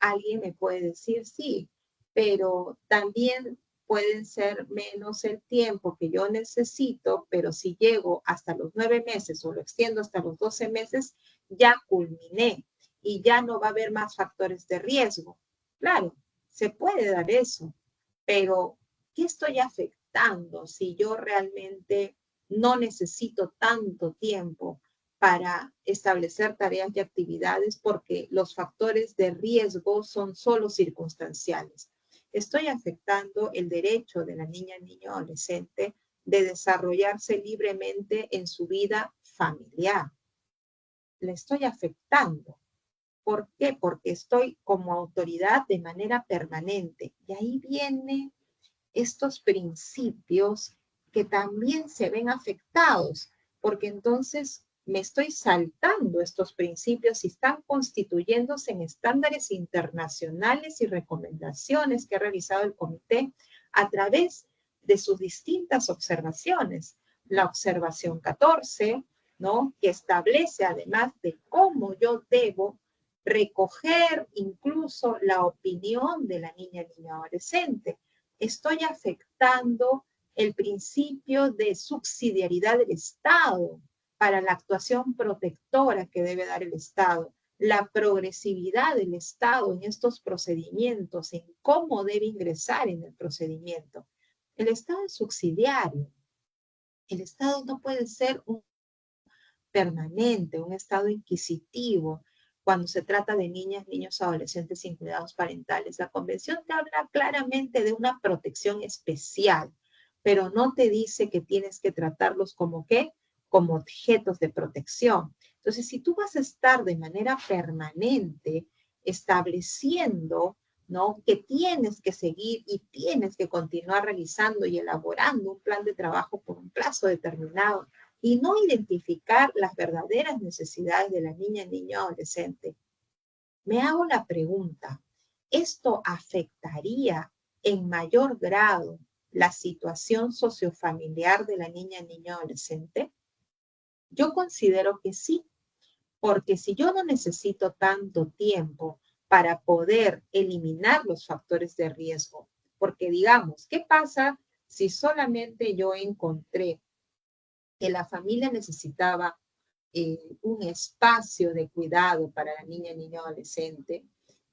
Alguien me puede decir, sí, pero también pueden ser menos el tiempo que yo necesito, pero si llego hasta los 9 meses o lo extiendo hasta los 12 meses, ya culminé y ya no va a haber más factores de riesgo. Claro, se puede dar eso, pero ¿qué estoy afectando si yo realmente no necesito tanto tiempo para establecer tareas y actividades porque los factores de riesgo son solo circunstanciales? Estoy afectando el derecho de la niña, niño, adolescente de desarrollarse libremente en su vida familiar. Le estoy afectando. ¿Por qué? Porque estoy como autoridad de manera permanente. Y ahí vienen estos principios que también se ven afectados, porque entonces me estoy saltando estos principios y están constituyéndose en estándares internacionales y recomendaciones que ha realizado el comité a través de sus distintas observaciones. La observación 14, ¿no?, que establece además de cómo yo debo recoger incluso la opinión de la niña, niño, adolescente. Estoy afectando el principio de subsidiariedad del Estado para la actuación protectora que debe dar el Estado, la progresividad del Estado en estos procedimientos, en cómo debe ingresar en el procedimiento. El Estado es subsidiario. El Estado no puede ser un permanente, un Estado inquisitivo cuando se trata de niñas, niños, adolescentes sin cuidados parentales. La Convención te habla claramente de una protección especial, pero no te dice que tienes que tratarlos como ¿qué? Como objetos de protección. Entonces, si tú vas a estar de manera permanente estableciendo, ¿no?, que tienes que seguir y tienes que continuar realizando y elaborando un plan de trabajo por un plazo determinado, y no identificar las verdaderas necesidades de la niña, niño, adolescente, me hago la pregunta, ¿esto afectaría en mayor grado la situación sociofamiliar de la niña, niño, adolescente? Yo considero que sí, porque si yo no necesito tanto tiempo para poder eliminar los factores de riesgo, porque digamos, ¿qué pasa si solamente yo encontré que la familia necesitaba un espacio de cuidado para la niña, niño, adolescente,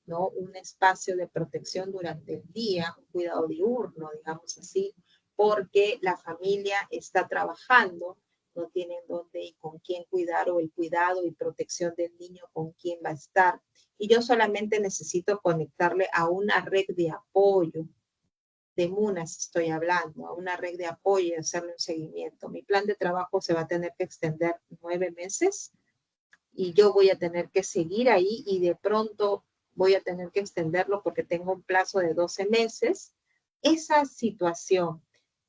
¿no? Un espacio de protección durante el día, un cuidado diurno, digamos así, porque la familia está trabajando, no tienen dónde y con quién cuidar, o el cuidado y protección del niño con quién va a estar. Y yo solamente necesito conectarle a una red de apoyo de MUNAS estoy hablando, a una red de apoyo y hacerle un seguimiento. Mi plan de trabajo se va a tener que extender 9 meses y yo voy a tener que seguir ahí y de pronto voy a tener que extenderlo porque tengo un plazo de 12 meses. Esa situación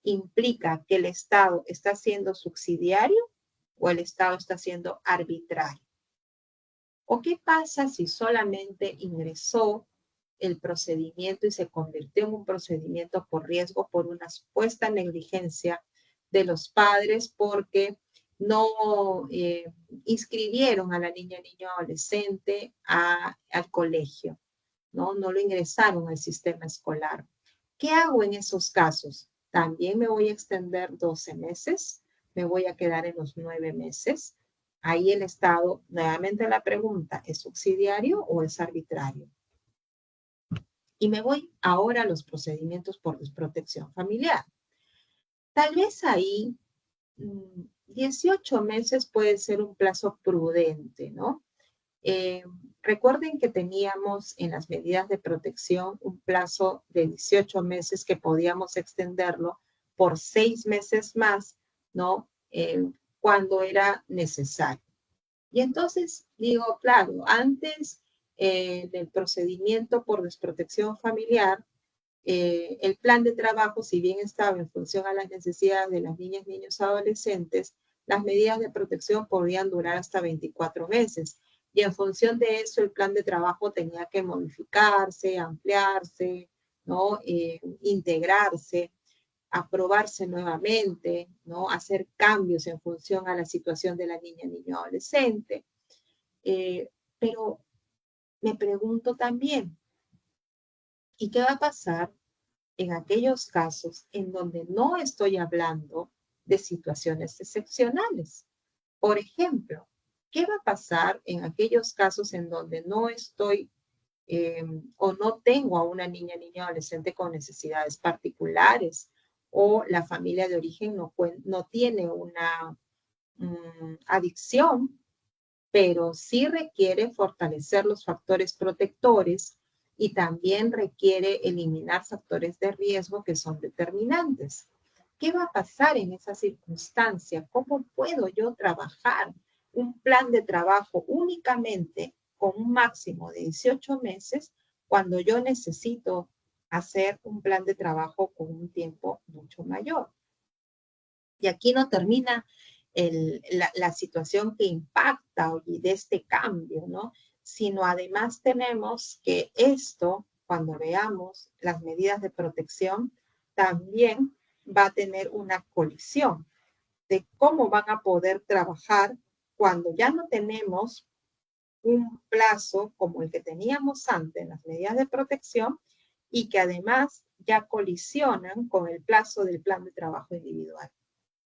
implica que el Estado está siendo subsidiario o el Estado está siendo arbitrario. ¿O qué pasa si solamente ingresó el procedimiento y se convirtió en un procedimiento por riesgo por una supuesta negligencia de los padres porque no inscribieron a la niña, niño, adolescente al colegio, ¿no? No lo ingresaron al sistema escolar? ¿Qué hago en esos casos? ¿También me voy a extender 12 meses? ¿Me voy a quedar en los 9 meses? Ahí el Estado, nuevamente la pregunta, ¿es subsidiario o es arbitrario? Y me voy ahora a los procedimientos por desprotección familiar. Tal vez ahí 18 meses puede ser un plazo prudente, ¿no? Recuerden que teníamos en las medidas de protección un plazo de 18 meses que podíamos extenderlo por 6 meses más, ¿no? Cuando era necesario. Y entonces digo, claro, antes del procedimiento por desprotección familiar, el plan de trabajo, si bien estaba en función a las necesidades de las niñas, niños, adolescentes, las medidas de protección podían durar hasta 24 meses. Y en función de eso, el plan de trabajo tenía que modificarse, ampliarse, ¿no? Integrarse, aprobarse nuevamente, ¿no? Hacer cambios en función a la situación de la niña, niño, adolescente. Pero me pregunto también, ¿y qué va a pasar en aquellos casos en donde no estoy hablando de situaciones excepcionales? Por ejemplo, ¿qué va a pasar en aquellos casos en donde no estoy o no tengo a una niña, niño, adolescente con necesidades particulares o la familia de origen no tiene una adicción, pero sí requiere fortalecer los factores protectores y también requiere eliminar factores de riesgo que son determinantes? ¿Qué va a pasar en esa circunstancia? ¿Cómo puedo yo trabajar un plan de trabajo únicamente con un máximo de 18 meses cuando yo necesito hacer un plan de trabajo con un tiempo mucho mayor? Y aquí no termina la situación que impacta de este cambio, ¿no? Sino además tenemos que esto, cuando veamos las medidas de protección, también va a tener una colisión de cómo van a poder trabajar cuando ya no tenemos un plazo como el que teníamos antes en las medidas de protección y que además ya colisionan con el plazo del plan de trabajo individual.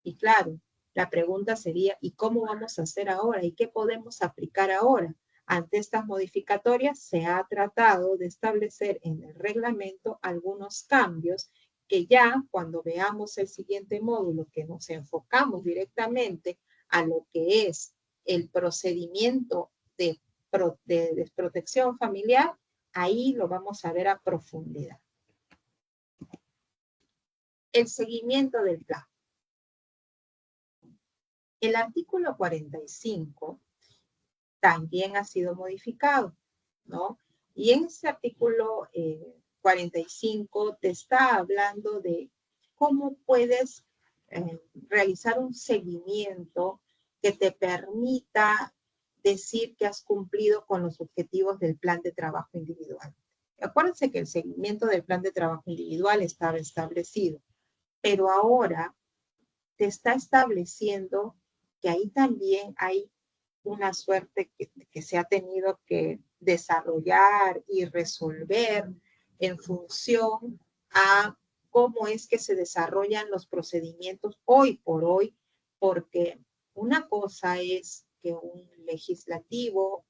Y claro, la pregunta sería, ¿y cómo vamos a hacer ahora? ¿Y qué podemos aplicar ahora? Ante estas modificatorias se ha tratado de establecer en el reglamento algunos cambios que ya cuando veamos el siguiente módulo, que nos enfocamos directamente a lo que es el procedimiento de desprotección familiar, ahí lo vamos a ver a profundidad. El seguimiento del plan. El artículo 45 también ha sido modificado, ¿no? Y en ese artículo 45 te está hablando de cómo puedes realizar un seguimiento que te permita decir que has cumplido con los objetivos del plan de trabajo individual. Acuérdense que el seguimiento del plan de trabajo individual estaba establecido, pero ahora te está estableciendo que ahí también hay una suerte que se ha tenido que desarrollar y resolver en función a cómo es que se desarrollan los procedimientos hoy por hoy, porque una cosa es que un legislativo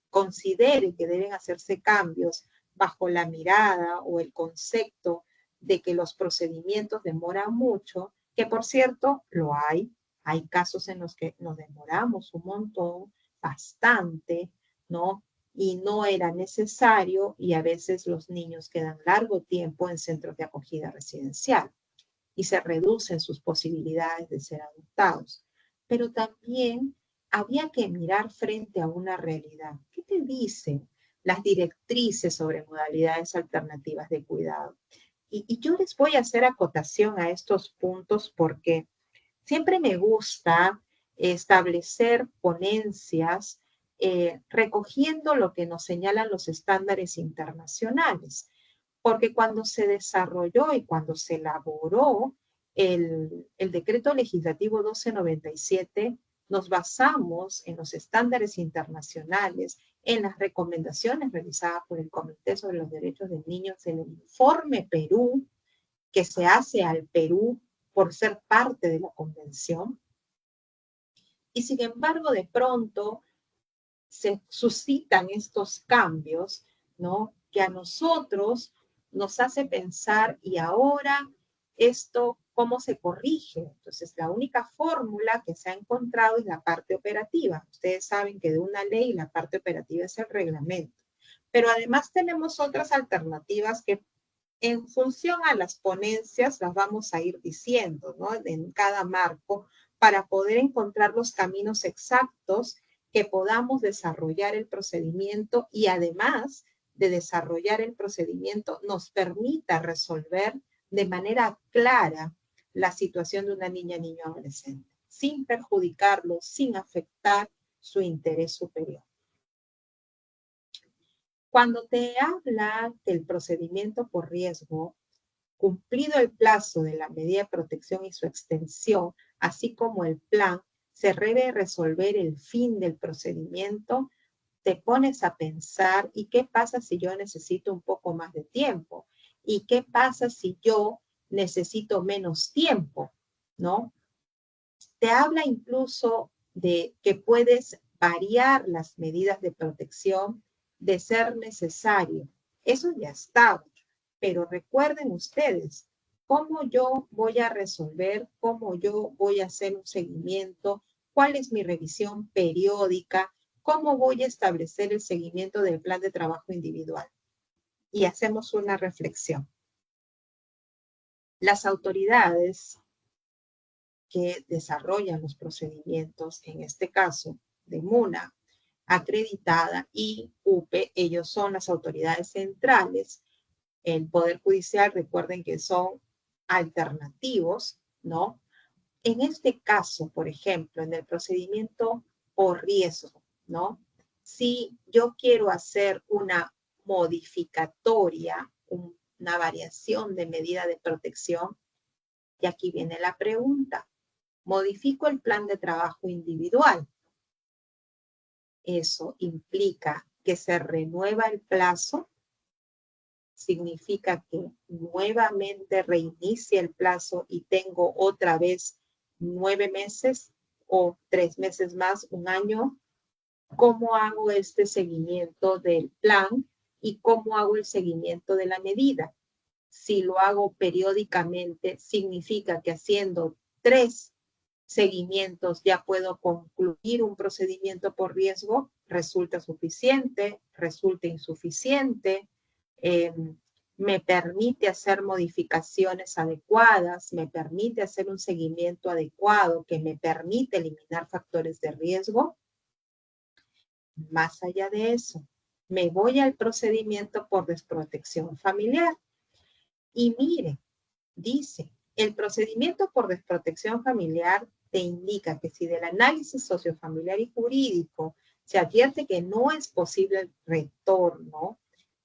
considere que deben hacerse cambios bajo la mirada o el concepto de que los procedimientos demoran mucho, que por cierto lo hay. Hay casos en los que nos demoramos un montón, bastante, ¿no? y no era necesario, y a veces los niños quedan largo tiempo en centros de acogida residencial y se reducen sus posibilidades de ser adoptados. Pero también había que mirar frente a una realidad. ¿Qué te dicen las directrices sobre modalidades alternativas de cuidado? Y yo les voy a hacer acotación a estos puntos porque siempre me gusta establecer ponencias recogiendo lo que nos señalan los estándares internacionales, porque cuando se desarrolló y cuando se elaboró el decreto legislativo 1297, nos basamos en los estándares internacionales, en las recomendaciones realizadas por el Comité sobre los Derechos del Niño, en el informe Perú, que se hace al Perú por ser parte de la convención. Y sin embargo, de pronto se suscitan estos cambios, ¿no? Que a nosotros nos hace pensar, y ahora esto, ¿cómo se corrige? Entonces, la única fórmula que se ha encontrado es la parte operativa. Ustedes saben que de una ley la parte operativa es el reglamento. Pero además tenemos otras alternativas que en función a las ponencias las vamos a ir diciendo, ¿no? En cada marco, para poder encontrar los caminos exactos que podamos desarrollar el procedimiento y además de desarrollar el procedimiento nos permita resolver de manera clara la situación de una niña, niño, adolescente, sin perjudicarlo, sin afectar su interés superior. Cuando te habla del procedimiento por riesgo, cumplido el plazo de la medida de protección y su extensión, así como el plan, se debe resolver el fin del procedimiento, te pones a pensar, ¿y qué pasa si yo necesito un poco más de tiempo? ¿Y qué pasa si yo necesito menos tiempo? ¿No? Te habla incluso de que puedes variar las medidas de protección de ser necesario. Eso ya estaba. Pero recuerden ustedes, cómo yo voy a resolver, cómo yo voy a hacer un seguimiento, cuál es mi revisión periódica, cómo voy a establecer el seguimiento del plan de trabajo individual. Y hacemos una reflexión. Las autoridades que desarrollan los procedimientos, en este caso de MUNA, acreditada, y UPE, ellos son las autoridades centrales. El Poder Judicial, recuerden que son alternativos, ¿no? En este caso, por ejemplo, en el procedimiento por riesgo, ¿no? Si yo quiero hacer una modificatoria, una variación de medida de protección, y aquí viene la pregunta, ¿modifico el plan de trabajo individual? Eso implica que se renueva el plazo, significa que nuevamente reinicia el plazo y tengo otra vez 9 meses o 3 meses más, un año. ¿Cómo hago este seguimiento del plan y cómo hago el seguimiento de la medida? Si lo hago periódicamente, significa que haciendo 3 seguimientos ya puedo concluir un procedimiento por riesgo, resulta suficiente, resulta insuficiente, me permite hacer modificaciones adecuadas, me permite hacer un seguimiento adecuado que me permite eliminar factores de riesgo. Más allá de eso, me voy al procedimiento por desprotección familiar. Y mire, dice, el procedimiento por desprotección familiar te indica que si del análisis sociofamiliar y jurídico se advierte que no es posible el retorno,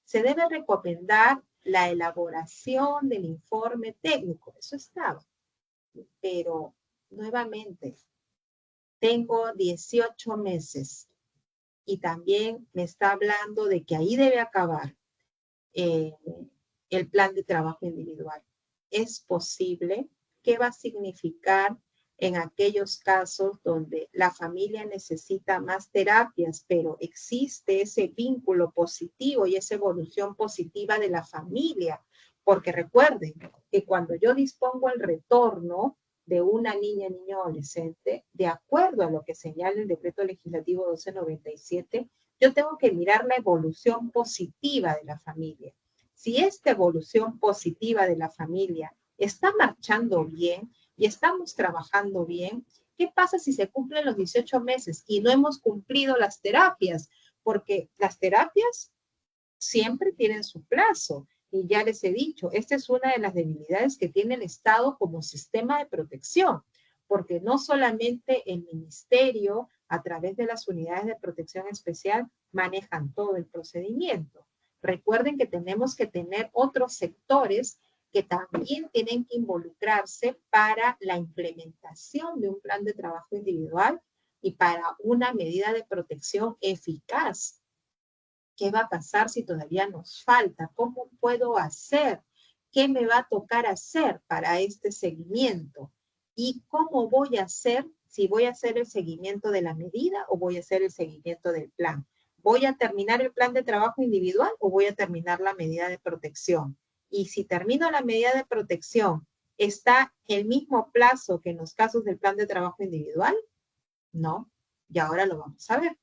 se debe recomendar la elaboración del informe técnico. Eso estaba. Pero, nuevamente, tengo 18 meses y también me está hablando de que ahí debe acabar el plan de trabajo individual. ¿Es posible? ¿Qué va a significar en aquellos casos donde la familia necesita más terapias, pero existe ese vínculo positivo y esa evolución positiva de la familia? Porque recuerden que cuando yo dispongo el retorno de una niña, niño, adolescente, de acuerdo a lo que señala el decreto legislativo 1297, yo tengo que mirar la evolución positiva de la familia. Si esta evolución positiva de la familia está marchando bien y estamos trabajando bien, ¿qué pasa si se cumplen los 18 meses y no hemos cumplido las terapias? Porque las terapias siempre tienen su plazo. Y ya les he dicho, esta es una de las debilidades que tiene el Estado como sistema de protección, porque no solamente el ministerio, a través de las unidades de protección especial, manejan todo el procedimiento. Recuerden que tenemos que tener otros sectores que también tienen que involucrarse para la implementación de un plan de trabajo individual y para una medida de protección eficaz. ¿Qué va a pasar si todavía nos falta? ¿Cómo puedo hacer? ¿Qué me va a tocar hacer para este seguimiento? ¿Y cómo voy a hacer si voy a hacer el seguimiento de la medida o voy a hacer el seguimiento del plan? ¿Voy a terminar el plan de trabajo individual o voy a terminar la medida de protección? Y si termino la medida de protección, ¿está el mismo plazo que en los casos del plan de trabajo individual? No. Y ahora lo vamos a ver.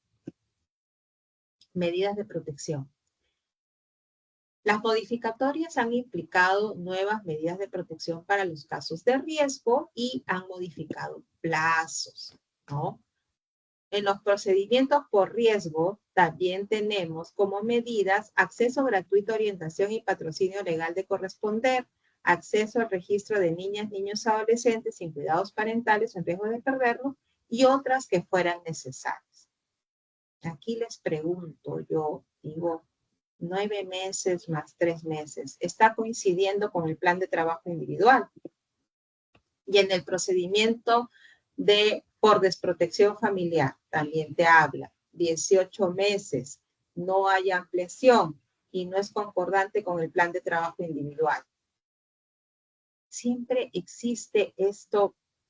Medidas de protección. Las modificatorias han implicado nuevas medidas de protección para los casos de riesgo y han modificado plazos, ¿no? En los procedimientos por riesgo también tenemos como medidas acceso gratuito a orientación y patrocinio legal de corresponder, acceso al registro de niñas, niños, adolescentes sin cuidados parentales en riesgo de perderlo y otras que fueran necesarias. Aquí les pregunto, yo digo, 9 meses más 3 meses, está coincidiendo con el plan de trabajo individual. Y en el procedimiento por desprotección familiar, también te habla, 18 meses, no hay ampliación y no es concordante con el plan de trabajo individual. Siempre existe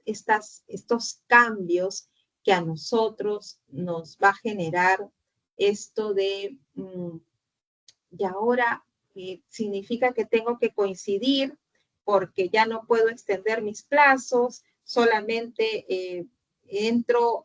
estos cambios que a nosotros nos va a generar esto de... y ahora significa que tengo que coincidir porque ya no puedo extender mis plazos, solamente entro,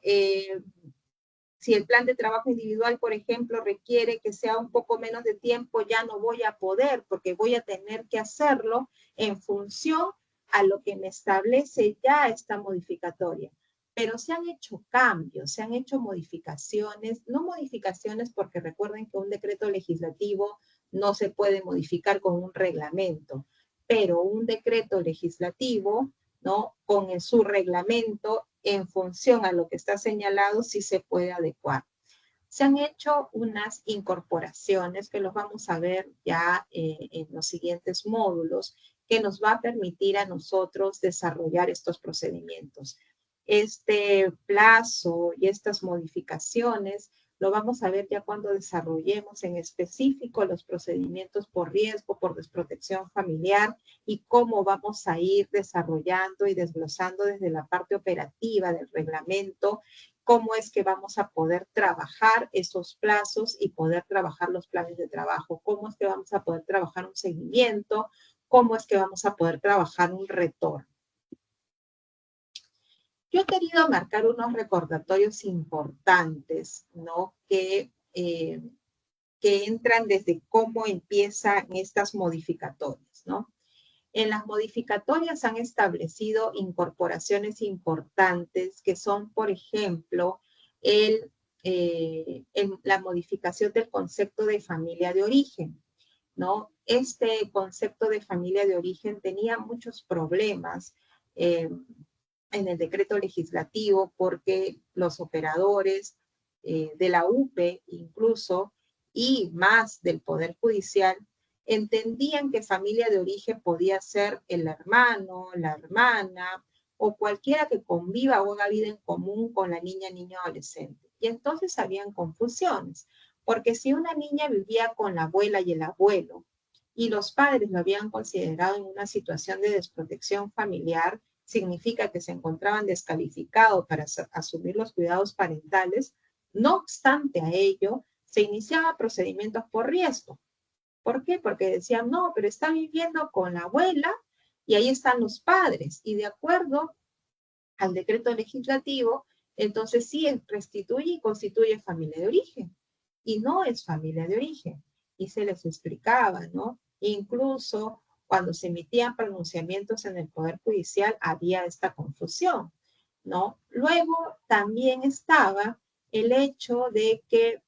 si el plan de trabajo individual, por ejemplo, requiere que sea un poco menos de tiempo, ya no voy a poder porque voy a tener que hacerlo en función a lo que me establece ya esta modificatoria. Pero se han hecho cambios, se han hecho modificaciones, no modificaciones porque recuerden que un decreto legislativo no se puede modificar con un reglamento, pero un decreto legislativo, ¿no? Con su reglamento en función a lo que está señalado, sí se puede adecuar. Se han hecho unas incorporaciones que los vamos a ver ya en los siguientes módulos, que nos va a permitir a nosotros desarrollar estos procedimientos. Este plazo y estas modificaciones lo vamos a ver ya cuando desarrollemos en específico los procedimientos por riesgo, por desprotección familiar y cómo vamos a ir desarrollando y desglosando desde la parte operativa del reglamento, cómo es que vamos a poder trabajar esos plazos y poder trabajar los planes de trabajo, cómo es que vamos a poder trabajar un seguimiento, cómo es que vamos a poder trabajar un retorno. Yo he querido marcar unos recordatorios importantes, ¿no? Que entran desde cómo empiezan estas modificatorias, ¿no? En las modificatorias han establecido incorporaciones importantes que son, por ejemplo, la modificación del concepto de familia de origen, ¿no? Este concepto de familia de origen tenía muchos problemas en el decreto legislativo porque los operadores de la UPE incluso y más del Poder Judicial entendían que familia de origen podía ser el hermano, la hermana o cualquiera que conviva o haga vida en común con la niña, niño, adolescente. Y entonces habían confusiones, porque si una niña vivía con la abuela y el abuelo y los padres lo habían considerado en una situación de desprotección familiar, significa que se encontraban descalificados para asumir los cuidados parentales. No obstante a ello, se iniciaban procedimientos por riesgo. ¿Por qué? Porque decían, no, pero está viviendo con la abuela y ahí están los padres. Y de acuerdo al decreto legislativo, entonces sí restituye y constituye familia de origen. y no es familia de origen. Y se les explicaba, ¿no? Incluso cuando se emitían pronunciamientos en el Poder Judicial había esta confusión, ¿no? Luego también estaba el hecho de que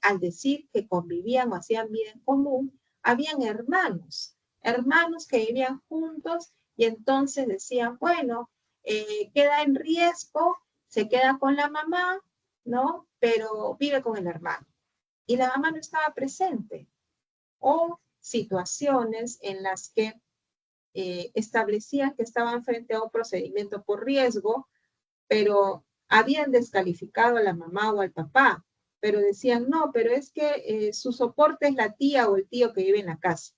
al decir que convivían o hacían vida en común, habían hermanos que vivían juntos y entonces decían, bueno, queda en riesgo, se queda con la mamá, ¿no? Pero vive con el hermano. Y la mamá no estaba presente. O situaciones en las que establecían que estaban frente a un procedimiento por riesgo, pero habían descalificado a la mamá o al papá, pero decían, no, pero es que su soporte es la tía o el tío que vive en la casa.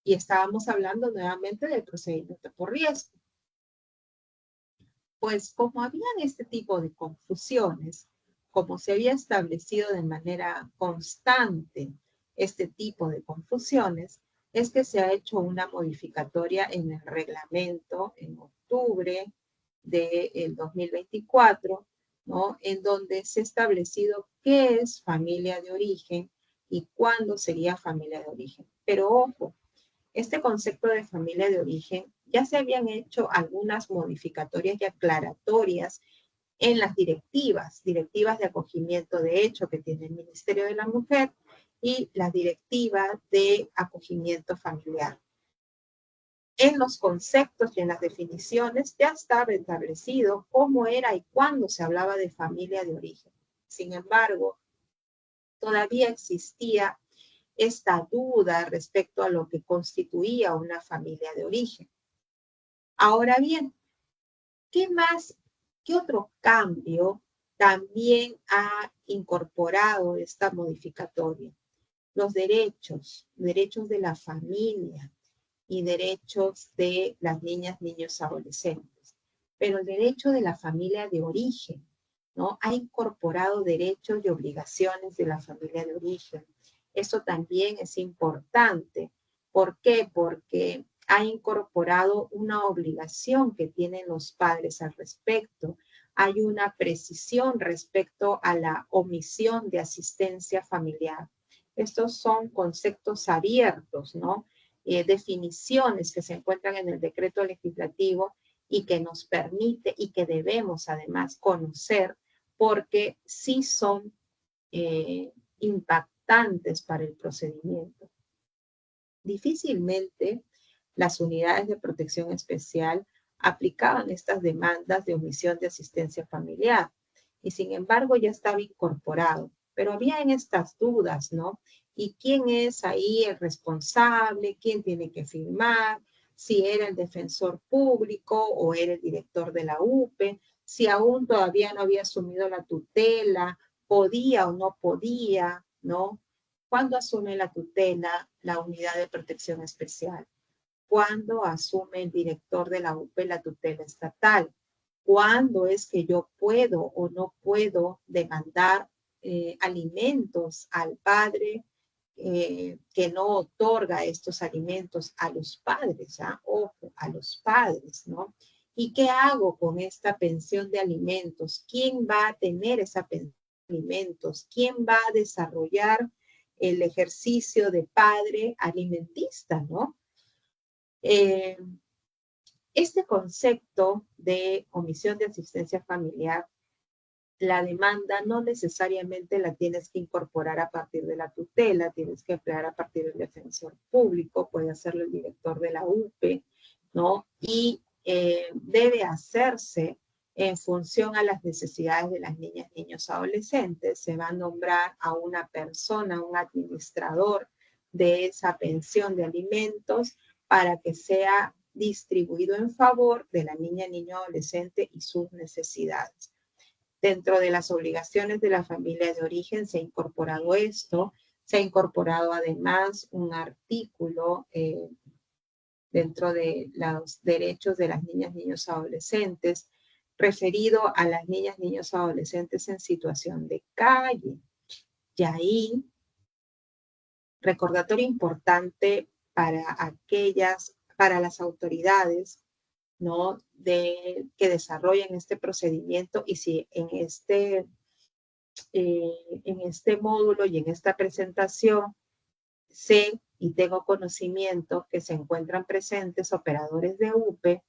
Y estábamos hablando nuevamente del procedimiento por riesgo. Pues como habían este tipo de confusiones, como se había establecido de manera constante este tipo de confusiones, es que se ha hecho una modificatoria en el reglamento en octubre del 2024, ¿no? En donde se ha establecido qué es familia de origen y cuándo sería familia de origen. Pero ojo, este concepto de familia de origen ya se habían hecho algunas modificatorias y aclaratorias en las directivas de acogimiento de hecho que tiene el Ministerio de la Mujer y las directivas de acogimiento familiar. En los conceptos y en las definiciones ya estaba establecido cómo era y cuándo se hablaba de familia de origen. Sin embargo, todavía existía esta duda respecto a lo que constituía una familia de origen. Ahora bien, ¿qué otro cambio también ha incorporado esta modificatoria? Los derechos de la familia y derechos de las niñas, niños, adolescentes. Pero el derecho de la familia de origen, ¿no? Ha incorporado derechos y obligaciones de la familia de origen. Eso también es importante. ¿Por qué? Porque ha incorporado una obligación que tienen los padres al respecto. Hay una precisión respecto a la omisión de asistencia familiar. Estos son conceptos abiertos, ¿no? Definiciones que se encuentran en el decreto legislativo y que nos permite y que debemos además conocer porque sí son impactantes para el procedimiento. Difícilmente las unidades de protección especial aplicaban estas demandas de omisión de asistencia familiar y sin embargo ya estaba incorporado. Pero había en estas dudas, ¿no? ¿Y quién es ahí el responsable? ¿Quién tiene que firmar? Si era el defensor público o era el director de la UPE, si aún todavía no había asumido la tutela, podía o no podía, ¿no? ¿Cuándo asume la tutela la unidad de protección especial? ¿Cuándo asume el director de la UPE la tutela estatal? ¿Cuándo es que yo puedo o no puedo demandar alimentos al padre que no otorga estos alimentos a los padres? Ojo, a los padres, ¿no? ¿Y qué hago con esta pensión de alimentos? ¿Quién va a tener esa pensión de alimentos? ¿Quién va a desarrollar el ejercicio de padre alimentista, ¿no? Este concepto de omisión de asistencia familiar, la demanda no necesariamente la tienes que incorporar a partir de la tutela, tienes que emplear a partir del defensor público, puede hacerlo el director de la UPE, ¿no? Y debe hacerse en función a las necesidades de las niñas, niños, adolescentes. Se va a nombrar a una persona, un administrador de esa pensión de alimentos para que sea distribuido en favor de la niña, niño, adolescente y sus necesidades. Dentro de las obligaciones de la familia de origen se ha incorporado esto, se ha incorporado además un artículo dentro de los derechos de las niñas, niños, adolescentes, referido a las niñas, niños, adolescentes en situación de calle. Y ahí, recordatorio importante para las autoridades, ¿no? Que desarrollen este procedimiento y si en este en este módulo y en esta presentación, sé y tengo conocimiento que se encuentran presentes operadores de UPE,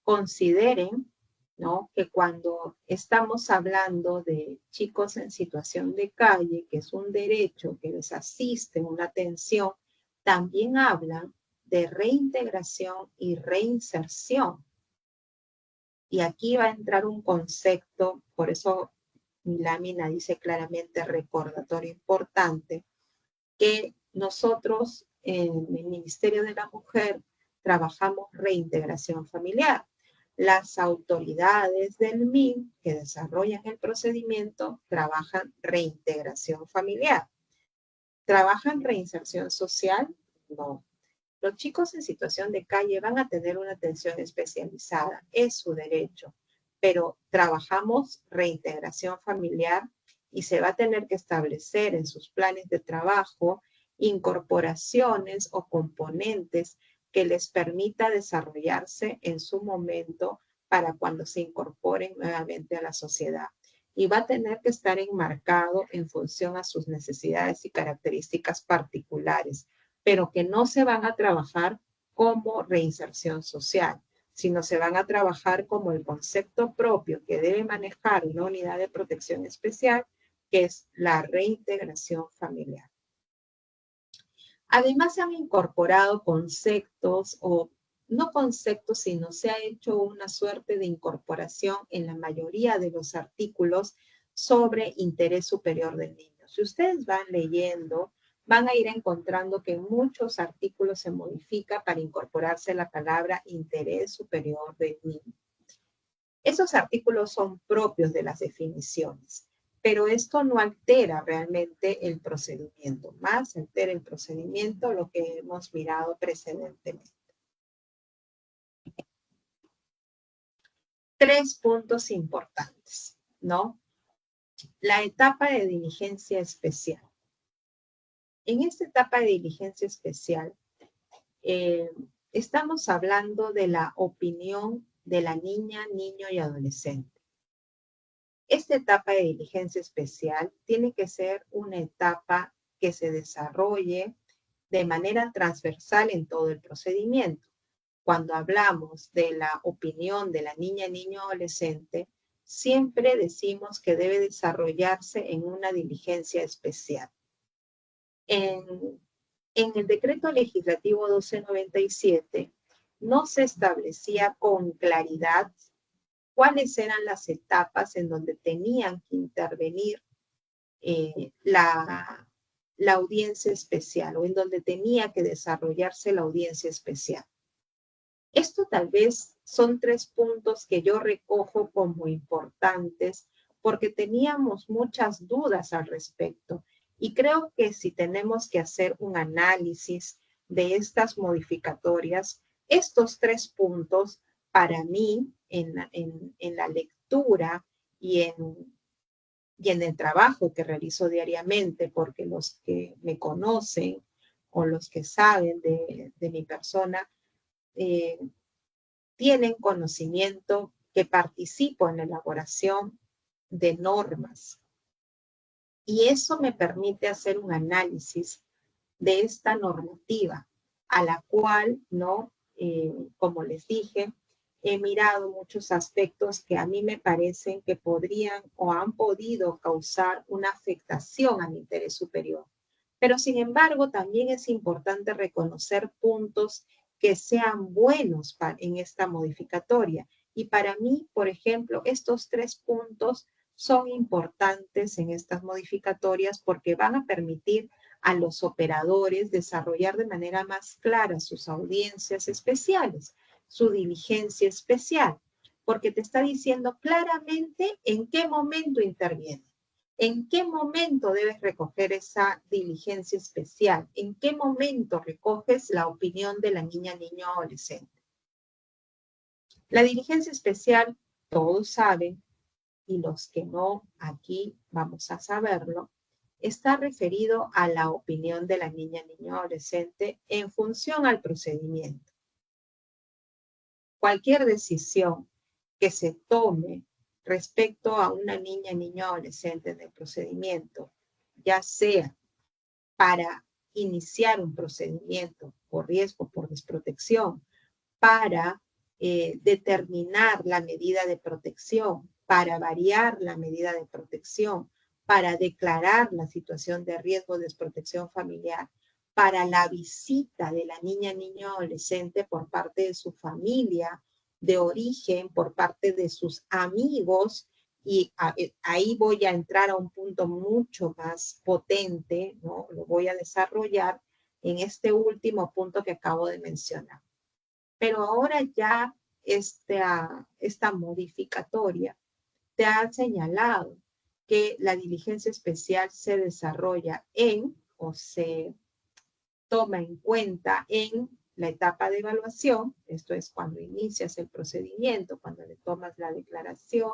consideren, ¿no?, que cuando estamos hablando de chicos en situación de calle, que es un derecho que les asiste una atención, también hablan de reintegración y reinserción. Y aquí va a entrar un concepto, por eso mi lámina dice claramente recordatorio importante, que nosotros en el Ministerio de la Mujer trabajamos reintegración familiar. Las autoridades del MIN que desarrollan el procedimiento trabajan reintegración familiar. ¿Trabajan reinserción social? No. Los chicos en situación de calle van a tener una atención especializada, es su derecho, pero trabajamos reintegración familiar y se va a tener que establecer en sus planes de trabajo incorporaciones o componentes que les permita desarrollarse en su momento para cuando se incorporen nuevamente a la sociedad. Y va a tener que estar enmarcado en función a sus necesidades y características particulares, pero que no se van a trabajar como reinserción social, sino se van a trabajar como el concepto propio que debe manejar una unidad de protección especial, que es la reintegración familiar. Además, se han incorporado conceptos, o no conceptos, sino se ha hecho una suerte de incorporación en la mayoría de los artículos sobre interés superior del niño. Si ustedes van leyendo, van a ir encontrando que en muchos artículos se modifica para incorporarse la palabra interés superior del niño. Esos artículos son propios de las definiciones, pero esto no altera realmente el procedimiento, más altera el procedimiento lo que hemos mirado precedentemente. 3 puntos importantes, ¿no? La etapa de diligencia especial. En esta etapa de diligencia especial, estamos hablando de la opinión de la niña, niño y adolescente. Esta etapa de diligencia especial tiene que ser una etapa que se desarrolle de manera transversal en todo el procedimiento. Cuando hablamos de la opinión de la niña, niño, adolescente, siempre decimos que debe desarrollarse en una diligencia especial. En el decreto legislativo 1297 no se establecía con claridad cuáles eran las etapas en donde tenían que intervenir la audiencia especial, o en donde tenía que desarrollarse la audiencia especial. Esto tal vez son 3 puntos que yo recojo como importantes porque teníamos muchas dudas al respecto. Y creo que si tenemos que hacer un análisis de estas modificatorias, estos 3 puntos para mí en la lectura y en el trabajo que realizo diariamente, porque los que me conocen o los que saben de mi persona, tienen conocimiento que participo en la elaboración de normas. Y eso me permite hacer un análisis de esta normativa, a la cual, ¿no? Como les dije, he mirado muchos aspectos que a mí me parecen que podrían o han podido causar una afectación al interés superior. Pero sin embargo, también es importante reconocer puntos que sean buenos en esta modificatoria. Y para mí, por ejemplo, estos 3 puntos son importantes en estas modificatorias porque van a permitir a los operadores desarrollar de manera más clara sus audiencias especiales, su diligencia especial, porque te está diciendo claramente en qué momento interviene. ¿En qué momento debes recoger esa diligencia especial? ¿En qué momento recoges la opinión de la niña, niño, adolescente? La diligencia especial, todos saben, y los que no, aquí vamos a saberlo, está referido a la opinión de la niña, niño, adolescente en función al procedimiento. Cualquier decisión que se tome respecto a una niña, niño, adolescente en el procedimiento, ya sea para iniciar un procedimiento por riesgo, por desprotección, para determinar la medida de protección, para variar la medida de protección, para declarar la situación de riesgo de desprotección familiar, para la visita de la niña, niño, adolescente por parte de su familia de origen, por parte de sus amigos, y ahí voy a entrar a un punto mucho más potente, ¿no? Lo voy a desarrollar en este último punto que acabo de mencionar. Pero ahora ya esta modificatoria te ha señalado que la diligencia especial se desarrolla o se toma en cuenta en la etapa de evaluación, esto es cuando inicias el procedimiento, cuando le tomas la declaración,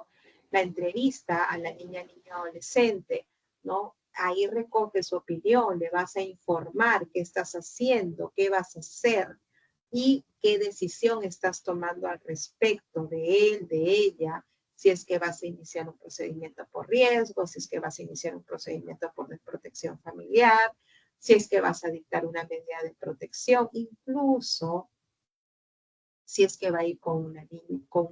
la entrevista a la niña, niño, adolescente, ¿no? Ahí recoges su opinión, le vas a informar qué estás haciendo, qué vas a hacer y qué decisión estás tomando al respecto de él, de ella, si es que vas a iniciar un procedimiento por riesgo, si es que vas a iniciar un procedimiento por desprotección familiar, si es que vas a dictar una medida de protección, incluso si es que va a ir con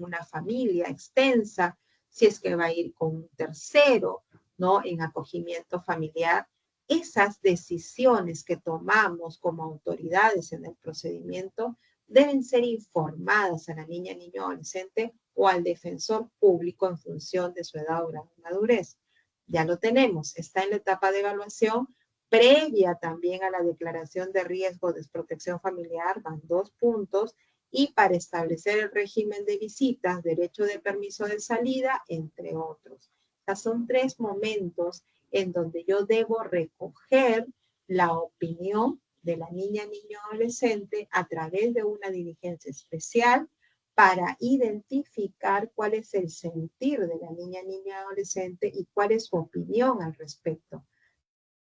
una familia extensa, si es que va a ir con un tercero, ¿no? En acogimiento familiar. Esas decisiones que tomamos como autoridades en el procedimiento deben ser informadas a la niña, niño, adolescente o al defensor público en función de su edad o grado de madurez. Ya lo tenemos, está en la etapa de evaluación, previa también a la declaración de riesgo de desprotección familiar, van 2 puntos, y para establecer el régimen de visitas, derecho de permiso de salida, entre otros. O sea, son 3 momentos en donde yo debo recoger la opinión de la niña, niño, adolescente a través de una diligencia especial para identificar cuál es el sentir de la niña, niño, adolescente y cuál es su opinión al respecto.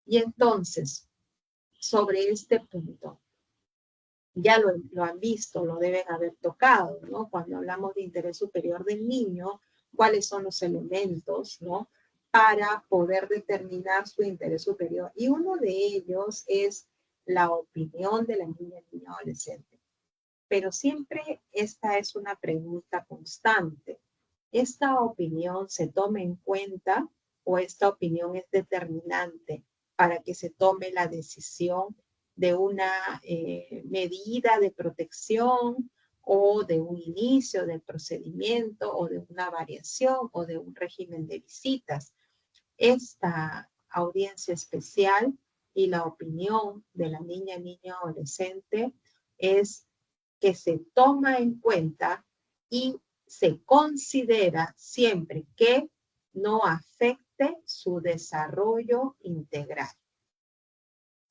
Y entonces, sobre este punto, ya lo han visto, lo deben haber tocado, ¿no? Cuando hablamos de interés superior del niño, cuáles son los elementos, ¿no? Para poder determinar su interés superior. Y uno de ellos es la opinión de la niña, niño, adolescente. Pero siempre esta es una pregunta constante. ¿Esta opinión se toma en cuenta o esta opinión es determinante para que se tome la decisión de una medida de protección o de un inicio del procedimiento o de una variación o de un régimen de visitas? Esta audiencia especial y la opinión de la niña, niño, adolescente es que se toma en cuenta y se considera siempre que no afecte su desarrollo integral.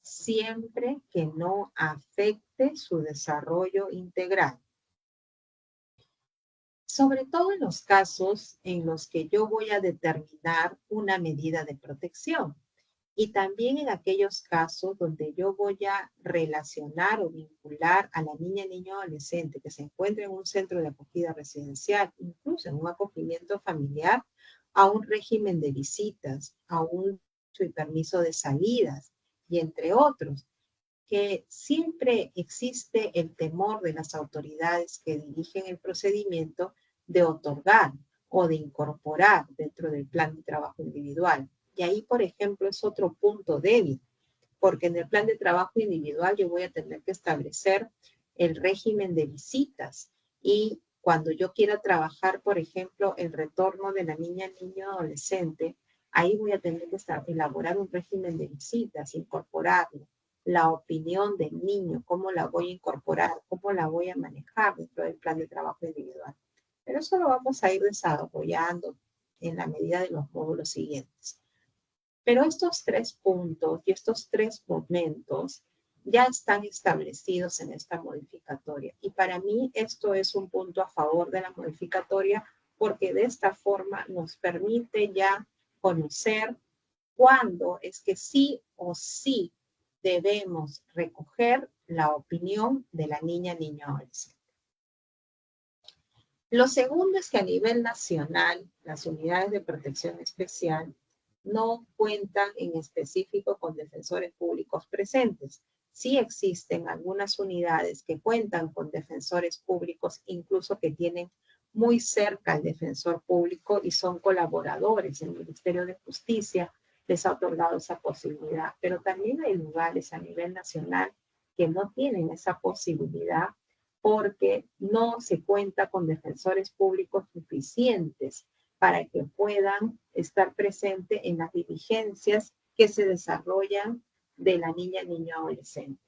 Siempre que no afecte su desarrollo integral. Sobre todo en los casos en los que yo voy a determinar una medida de protección. Y también en aquellos casos donde yo voy a relacionar o vincular a la niña, niño, adolescente que se encuentra en un centro de acogida residencial, incluso en un acogimiento familiar, a un régimen de visitas, a un permiso de salidas y entre otros, que siempre existe el temor de las autoridades que dirigen el procedimiento de otorgar o de incorporar dentro del plan de trabajo individual. Y ahí, por ejemplo, es otro punto débil, porque en el plan de trabajo individual yo voy a tener que establecer el régimen de visitas y cuando yo quiera trabajar, por ejemplo, el retorno de la niña, niño, adolescente, ahí voy a tener que elaborar un régimen de visitas, incorporarlo, la opinión del niño, cómo la voy a incorporar, cómo la voy a manejar dentro del plan de trabajo individual. Pero eso lo vamos a ir desarrollando en la medida de los módulos siguientes. Pero estos 3 puntos y estos 3 momentos ya están establecidos en esta modificatoria. Y para mí esto es un punto a favor de la modificatoria porque de esta forma nos permite ya conocer cuándo es que sí o sí debemos recoger la opinión de la niña, niño, adolescente. Lo segundo es que a nivel nacional, las unidades de protección especial no cuentan en específico con defensores públicos presentes. Sí existen algunas unidades que cuentan con defensores públicos, incluso que tienen muy cerca al defensor público y son colaboradores. El Ministerio de Justicia les ha otorgado esa posibilidad, pero también hay lugares a nivel nacional que no tienen esa posibilidad porque no se cuenta con defensores públicos suficientes para que puedan estar presentes en las diligencias que se desarrollan de la niña, niño, adolescente.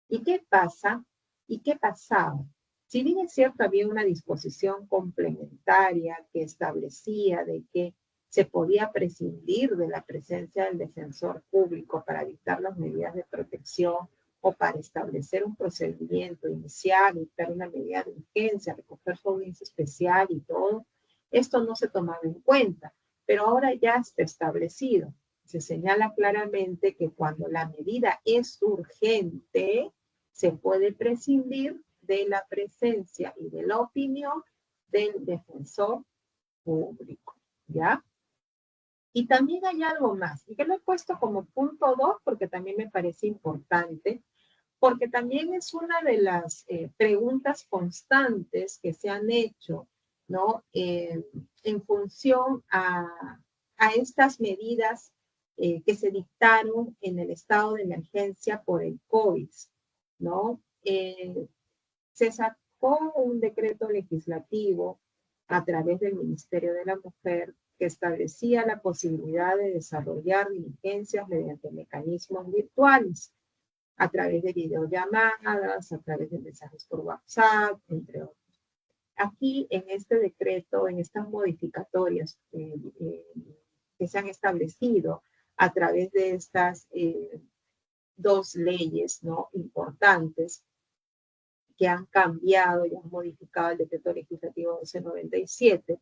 ¿Y qué pasa? ¿Y qué pasaba? Si bien es cierto, había una disposición complementaria que establecía de que se podía prescindir de la presencia del defensor público para dictar las medidas de protección o para establecer un procedimiento inicial, dictar una medida de urgencia, recoger su audiencia especial y todo, esto no se tomaba en cuenta, pero ahora ya está establecido. Se señala claramente que cuando la medida es urgente, se puede prescindir de la presencia y de la opinión del defensor público, ¿ya? Y también hay algo más, y que lo he puesto como punto 2 porque también me parece importante, porque también es una de las preguntas constantes que se han hecho, ¿no? En función a estas medidas que se dictaron en el estado de emergencia por el COVID, ¿no? Se sacó un decreto legislativo a través del Ministerio de la Mujer que establecía la posibilidad de desarrollar diligencias mediante mecanismos virtuales, a través de videollamadas, a través de mensajes por WhatsApp, entre otros. Aquí en este decreto, en estas modificatorias que se han establecido a través de estas dos leyes, ¿no?, importantes, que han cambiado y han modificado el decreto legislativo 1197,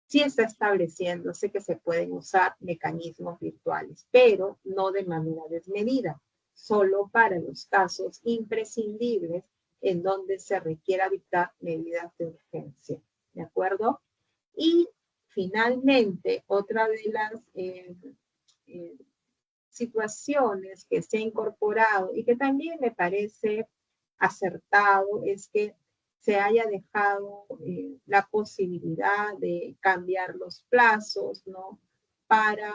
sí está estableciéndose que se pueden usar mecanismos virtuales, pero no de manera desmedida, solo para los casos imprescindibles en donde se requiera dictar medidas de urgencia. ¿De acuerdo? Y finalmente, otra de las situaciones que se ha incorporado y que también me parece acertado es que se haya dejado la posibilidad de cambiar los plazos, ¿no?, para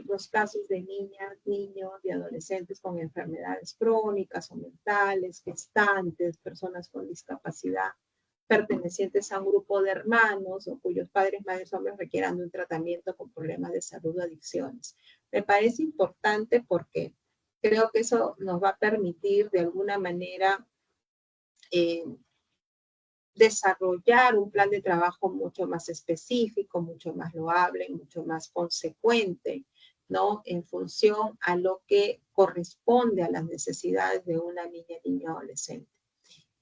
los casos de niñas, niños y adolescentes con enfermedades crónicas o mentales, gestantes, personas con discapacidad, pertenecientes a un grupo de hermanos o cuyos padres, madres, hombres requieran de un tratamiento con problemas de salud o adicciones. Me parece importante porque creo que eso nos va a permitir de alguna manera desarrollar un plan de trabajo mucho más específico, mucho más loable, mucho más consecuente, ¿no?, en función a lo que corresponde a las necesidades de una niña, niño, adolescente.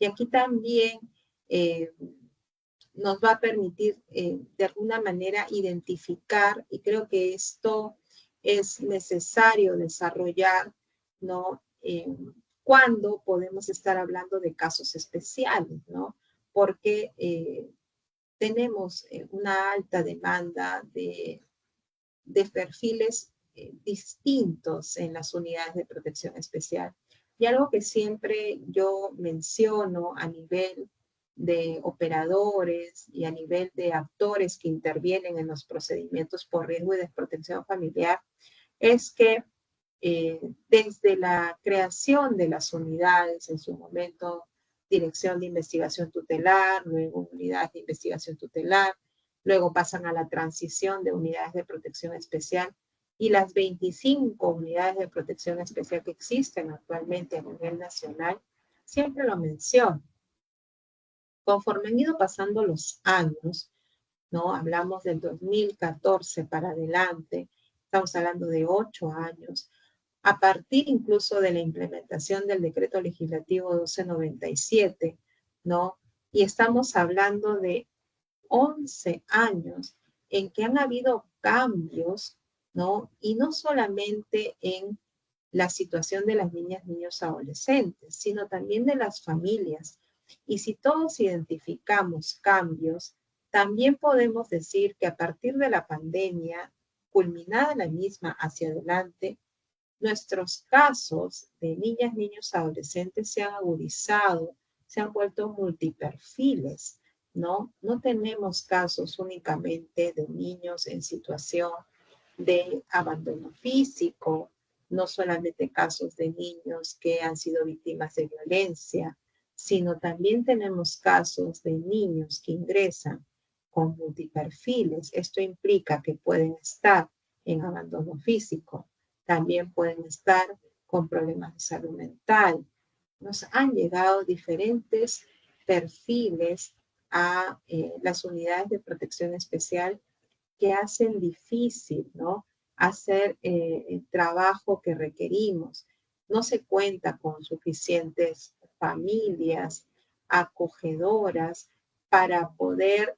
Y aquí también nos va a permitir de alguna manera identificar, y creo que esto es necesario desarrollar, ¿no?, cuándo podemos estar hablando de casos especiales, ¿no? Porque tenemos una alta demanda de perfiles distintos en las unidades de protección especial. Y algo que siempre yo menciono a nivel de operadores y a nivel de actores que intervienen en los procedimientos por riesgo y desprotección familiar es que desde la creación de las unidades, en su momento Dirección de Investigación Tutelar, luego Unidades de Investigación Tutelar, luego pasan a la transición de unidades de protección especial y las 25 unidades de protección especial que existen actualmente a nivel nacional, siempre lo menciono. Conforme han ido pasando los años, ¿no? Hablamos del 2014 para adelante, estamos hablando de 8 años, a partir incluso de la implementación del decreto legislativo 1297, ¿no? Y estamos hablando de 11 años en que han habido cambios, ¿no? Y no solamente en la situación de las niñas, niños, adolescentes, sino también de las familias, Y si todos identificamos cambios, también podemos decir que a partir de la pandemia, culminada la misma hacia adelante, nuestros casos de niñas, niños, adolescentes se han agudizado, se han vuelto multiperfiles, ¿no? No tenemos casos únicamente de niños en situación de abandono físico, no solamente casos de niños que han sido víctimas de violencia, sino también tenemos casos de niños que ingresan con multiperfiles. Esto implica que pueden estar en abandono físico, también pueden estar con problemas de salud mental. Nos han llegado diferentes perfiles a las unidades de protección especial que hacen difícil, ¿no? Hacer el trabajo que requerimos. No se cuenta con suficientes familias acogedoras para poder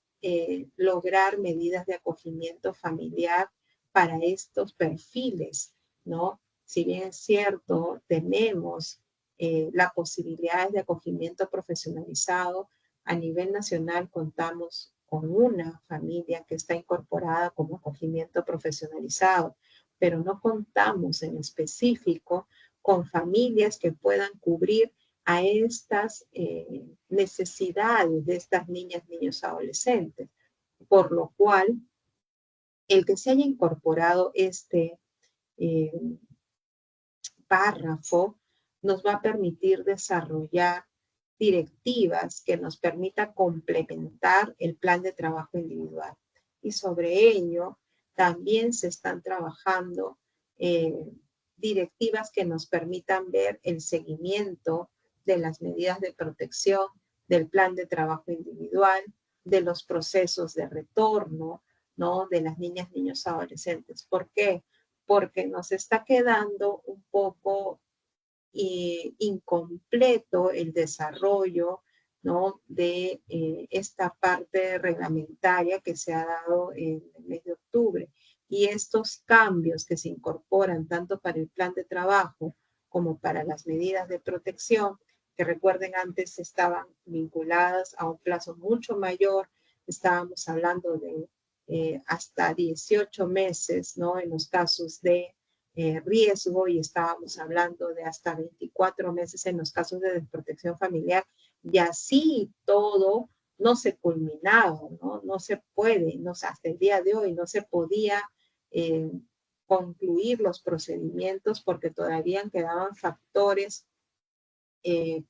lograr medidas de acogimiento familiar para estos perfiles, ¿no? Si bien es cierto, tenemos las posibilidades de acogimiento profesionalizado, a nivel nacional contamos con una familia que está incorporada como acogimiento profesionalizado, pero no contamos en específico con familias que puedan cubrir a estas necesidades de estas niñas, niños, adolescentes. Por lo cual, el que se haya incorporado este eh, párrafo nos va a permitir desarrollar directivas que nos permita complementar el plan de trabajo individual. Y sobre ello también se están trabajando directivas que nos permitan ver el seguimiento de las medidas de protección, del plan de trabajo individual, de los procesos de retorno, ¿no? De las niñas, niños, adolescentes. ¿Por qué? Porque nos está quedando un poco incompleto el desarrollo, ¿no? De esta parte reglamentaria que se ha dado en el mes de octubre. Y estos cambios que se incorporan tanto para el plan de trabajo como para las medidas de protección, que recuerden antes estaban vinculadas a un plazo mucho mayor, estábamos hablando de hasta 18 meses, ¿no? En los casos de riesgo, y estábamos hablando de hasta 24 meses en los casos de desprotección familiar, y así todo no se culminaba, ¿no? No se puede, no, hasta el día de hoy no se podía eh, concluir los procedimientos porque todavía quedaban factores eh,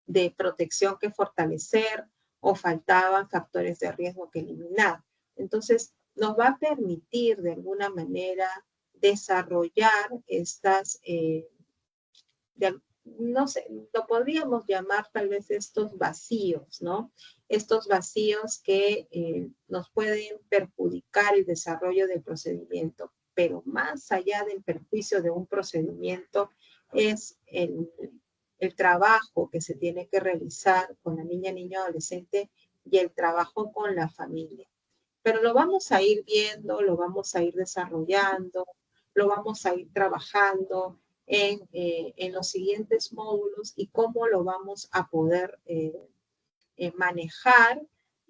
de protección que fortalecer o faltaban factores de riesgo que eliminar. Entonces, nos va a permitir de alguna manera desarrollar estas, no sé, lo podríamos llamar tal vez estos vacíos, ¿no? Estos vacíos que nos pueden perjudicar el desarrollo del procedimiento, pero más allá del perjuicio de un procedimiento es el trabajo que se tiene que realizar con la niña, niño, adolescente y el trabajo con la familia. Pero lo vamos a ir viendo, lo vamos a ir desarrollando, lo vamos a ir trabajando en los siguientes módulos y cómo lo vamos a poder manejar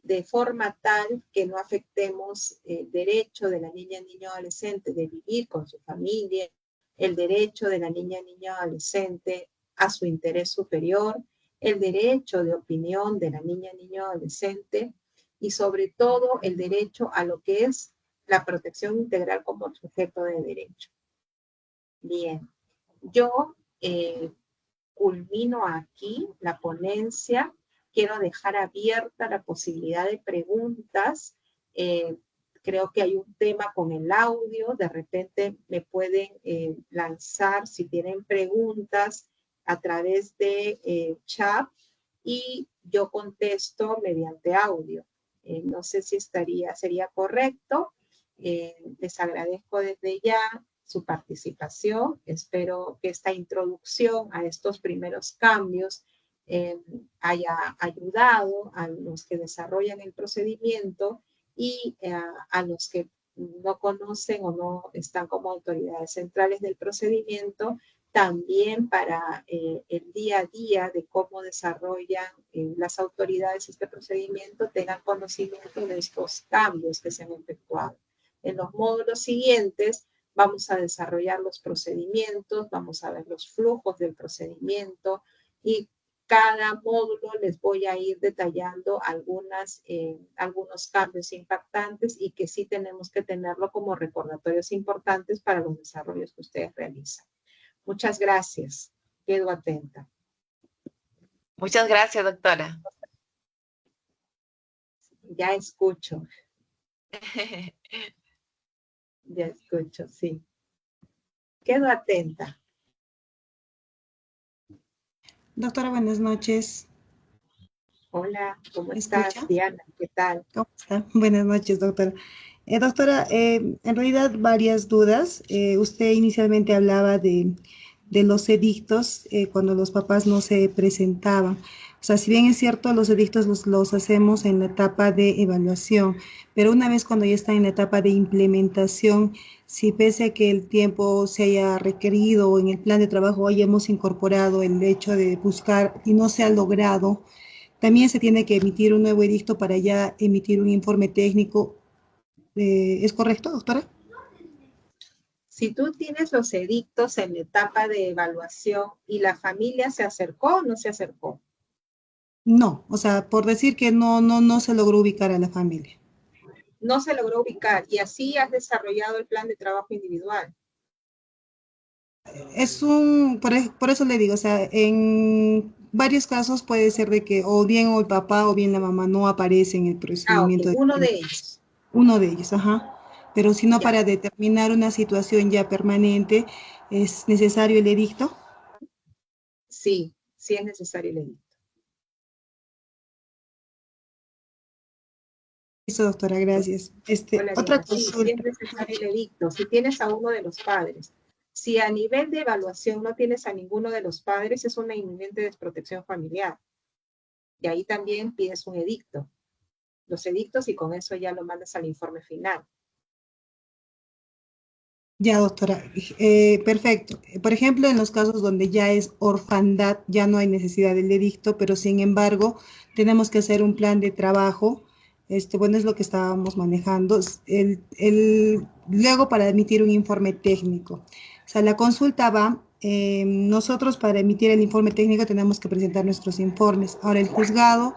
de forma tal que no afectemos el derecho de la niña, niño, adolescente de vivir con su familia, el derecho de la niña, niño, adolescente a su interés superior, el derecho de opinión de la niña, niño, adolescente y sobre todo el derecho a lo que es la protección integral como sujeto de derecho. Bien, yo culmino aquí la ponencia. Quiero dejar abierta la posibilidad de preguntas. Creo que hay un tema con el audio. De repente me pueden lanzar si tienen preguntas a través de chat y yo contesto mediante audio. No sé si sería correcto. Les agradezco desde ya su participación. Espero que esta introducción a estos primeros cambios haya ayudado a los que desarrollan el procedimiento y a los que no conocen o no están como autoridades centrales del procedimiento, también para el día a día de cómo desarrollan las autoridades este procedimiento, tengan conocimiento de estos cambios que se han efectuado. En los módulos siguientes vamos a desarrollar los procedimientos, vamos a ver los flujos del procedimiento y cada módulo les voy a ir detallando algunos cambios impactantes y que sí tenemos que tenerlo como recordatorios importantes para los desarrollos que ustedes realizan. Muchas gracias. Quedo atenta. Muchas gracias, doctora. Ya escucho. Ya escucho, sí. Quedo atenta. Doctora, buenas noches. Hola, ¿cómo ¿Me estás, escucha? Diana? ¿Qué tal? ¿Cómo está? Buenas noches, doctora. Doctora, en realidad varias dudas. Usted inicialmente hablaba de los edictos cuando los papás no se presentaban. O sea, si bien es cierto, los edictos los hacemos en la etapa de evaluación, pero una vez cuando ya está en la etapa de implementación, si pese a que el tiempo se haya requerido o en el plan de trabajo hayamos incorporado el hecho de buscar y no se ha logrado, también se tiene que emitir un nuevo edicto para ya emitir un informe técnico. ¿Es correcto, doctora? Si tú tienes los edictos en la etapa de evaluación y la familia se acercó o no se acercó. No, o sea, por decir que no se logró ubicar a la familia. No se logró ubicar y así has desarrollado el plan de trabajo individual. Por eso le digo, o sea, en varios casos puede ser de que o bien o el papá o bien la mamá no aparece en el Ah, ok, procedimiento. uno de ellos. Uno de ellos, ajá. Pero si no, Ya. para determinar una situación ya permanente, ¿es necesario el edicto? Sí, sí es necesario el edicto. Eso, doctora, gracias. Hola, Otra Diana. Sí, sí es consulta. necesario el edicto. Si tienes a uno de los padres. Si a nivel de evaluación no tienes a ninguno de los padres, es una inminente desprotección familiar. Y ahí también pides un edicto. Los edictos y con eso ya lo mandas al informe final. Ya, doctora, perfecto. Por ejemplo, en los casos donde ya es orfandad, ya no hay necesidad del edicto, pero sin embargo, tenemos que hacer un plan de trabajo. Bueno, es lo que estábamos manejando. Luego para emitir un informe técnico. O sea, la consulta va, nosotros para emitir el informe técnico tenemos que presentar nuestros informes. Ahora, el juzgado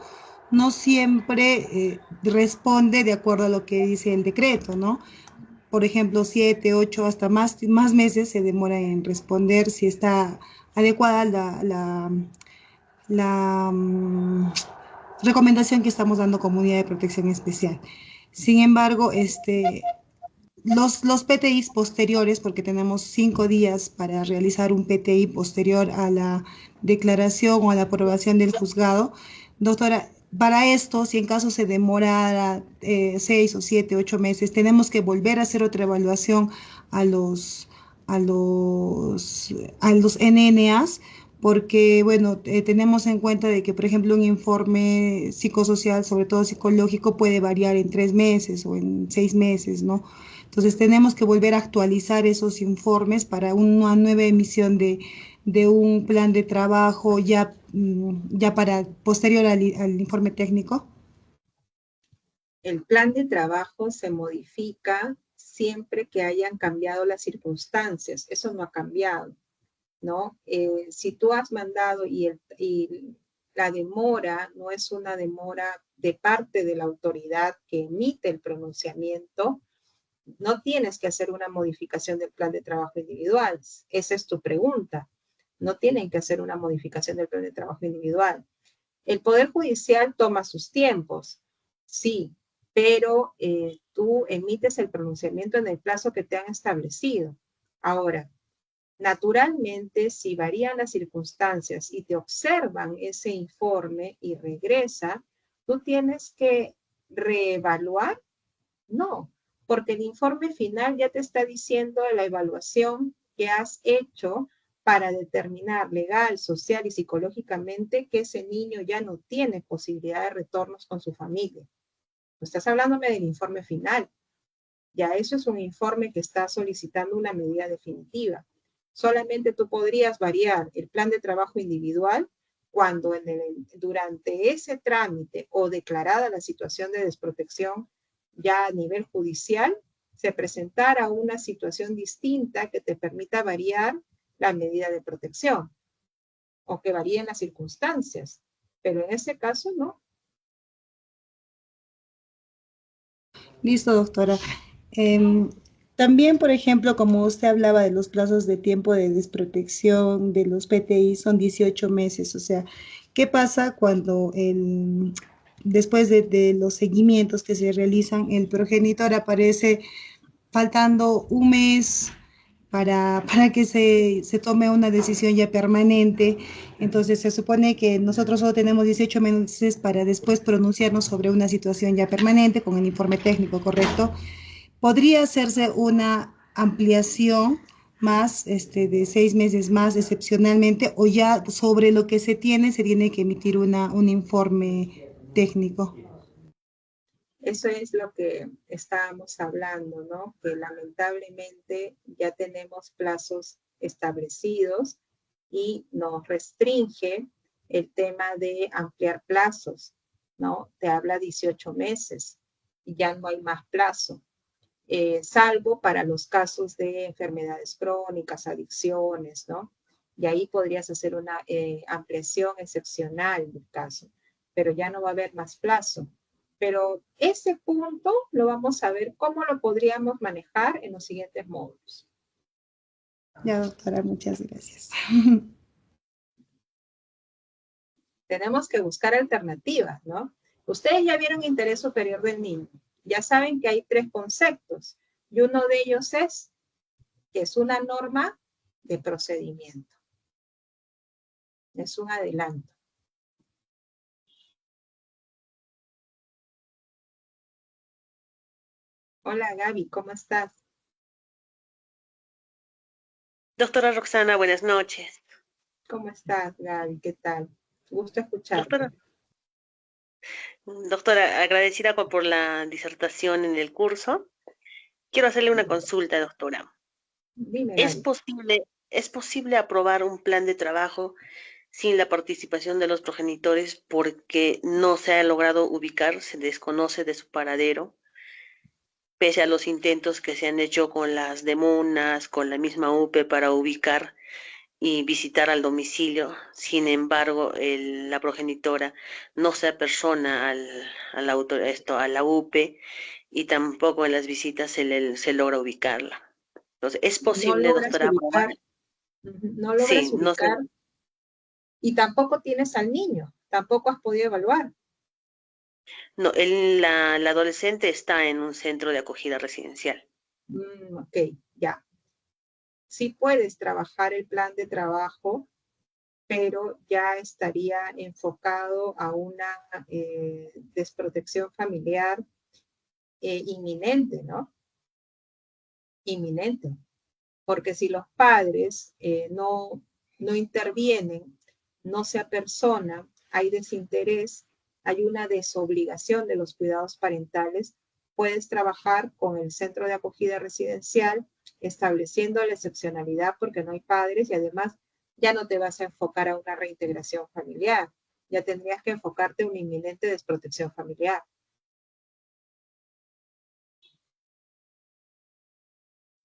no siempre responde de acuerdo a lo que dice el decreto, ¿no? Por ejemplo, 7, 8, hasta más meses se demora en responder si está adecuada la recomendación que estamos dando como unidad de protección especial. Sin embargo, los PTIs posteriores, porque tenemos 5 días para realizar un PTI posterior a la declaración o a la aprobación del juzgado, doctora, para esto, si en caso se demorara 6 o 7, 8 meses, tenemos que volver a hacer otra evaluación a los NNAs, porque, bueno, tenemos en cuenta de que, por ejemplo, un informe psicosocial, sobre todo psicológico, puede variar en 3 meses o en 6 meses, ¿no? Entonces tenemos que volver a actualizar esos informes para una nueva emisión de un plan de trabajo ya para posterior al informe técnico. El plan de trabajo se modifica siempre que hayan cambiado las circunstancias. Eso no ha cambiado, ¿no? Si tú has mandado y la demora no es una demora de parte de la autoridad que emite el pronunciamiento, no tienes que hacer una modificación del plan de trabajo individual. Esa es tu pregunta. No tienen que hacer una modificación del plan de trabajo individual. El Poder Judicial toma sus tiempos, sí, pero tú emites el pronunciamiento en el plazo que te han establecido. Ahora, naturalmente, si varían las circunstancias y te observan ese informe y regresa, tú tienes que reevaluar. No, porque el informe final ya te está diciendo la evaluación que has hecho para determinar legal, social y psicológicamente que ese niño ya no tiene posibilidad de retornos con su familia. No estás hablándome del informe final. Ya eso es un informe que está solicitando una medida definitiva. Solamente tú podrías variar el plan de trabajo individual cuando durante ese trámite o declarada la situación de desprotección ya a nivel judicial, se presentara una situación distinta que te permita variar la medida de protección o que varíen las circunstancias. Pero en ese caso no. Listo, doctora. También, por ejemplo, como usted hablaba de los plazos de tiempo de desprotección de los PTI, son 18 meses. O sea, ¿qué pasa cuando después de los seguimientos que se realizan, el progenitor aparece faltando un mes para que se tome una decisión ya permanente? Entonces, se supone que nosotros solo tenemos 18 meses para después pronunciarnos sobre una situación ya permanente con el informe técnico, ¿correcto? ¿Podría hacerse una ampliación más de 6 meses más excepcionalmente, o ya sobre lo que se tiene que emitir un informe técnico? Eso es lo que estábamos hablando, ¿no? Que lamentablemente ya tenemos plazos establecidos y nos restringe el tema de ampliar plazos, ¿no? Te habla 18 meses y ya no hay más plazo, salvo para los casos de enfermedades crónicas, adicciones, ¿no? Y ahí podrías hacer una ampliación excepcional del caso, pero ya no va a haber más plazo. Pero ese punto lo vamos a ver cómo lo podríamos manejar en los siguientes módulos. Ya, doctora, muchas gracias. Tenemos que buscar alternativas, ¿no? Ustedes ya vieron interés superior del niño. Ya saben que hay 3 conceptos y uno de ellos es que es una norma de procedimiento. Es un adelanto. Hola Gaby, ¿cómo estás? Doctora Roxana, buenas noches. ¿Cómo estás, Gaby? ¿Qué tal? Gusto escucharte. Doctora, agradecida por la disertación en el curso. Quiero hacerle una consulta, doctora. Dime, ¿Es Gaby. posible, es posible aprobar un plan de trabajo sin la participación de los progenitores porque no se ha logrado ubicar, se desconoce de su paradero, pese a los intentos que se han hecho con las demunas, con la misma UPE para ubicar y visitar al domicilio? Sin embargo, la progenitora no se apersona a la UPE, y tampoco en las visitas se logra ubicarla. Entonces, ¿es No posible, logras doctora, aprobar? ubicar, no Sí, logras ubicar y tampoco tienes al niño, tampoco has podido evaluar. no, la adolescente está en un centro de acogida residencial. Ok, ya. Sí puedes trabajar el plan de trabajo, pero ya estaría enfocado a una desprotección familiar inminente, ¿no? Inminente. Porque si los padres no intervienen, no se apersonan, hay desinterés, hay una desobligación de los cuidados parentales, puedes trabajar con el centro de acogida residencial, estableciendo la excepcionalidad porque no hay padres, y además ya no te vas a enfocar a una reintegración familiar, ya tendrías que enfocarte a una inminente desprotección familiar.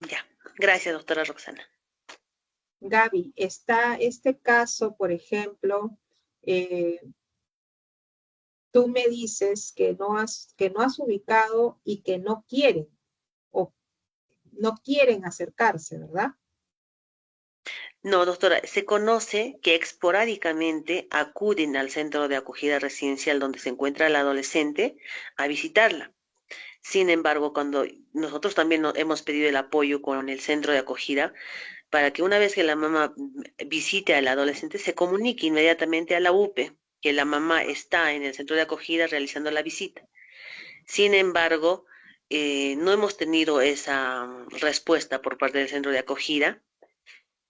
Ya, gracias, doctora Roxana. Gaby, está este caso, por ejemplo, tú me dices que no has ubicado y que no quieren o no quieren acercarse, ¿verdad? No, doctora, se conoce que esporádicamente acuden al centro de acogida residencial donde se encuentra la adolescente a visitarla. Sin embargo, cuando nosotros también hemos pedido el apoyo con el centro de acogida, para que una vez que la mamá visite al adolescente, se comunique inmediatamente a la UPE que la mamá está en el centro de acogida realizando la visita. Sin embargo, no hemos tenido esa respuesta por parte del centro de acogida.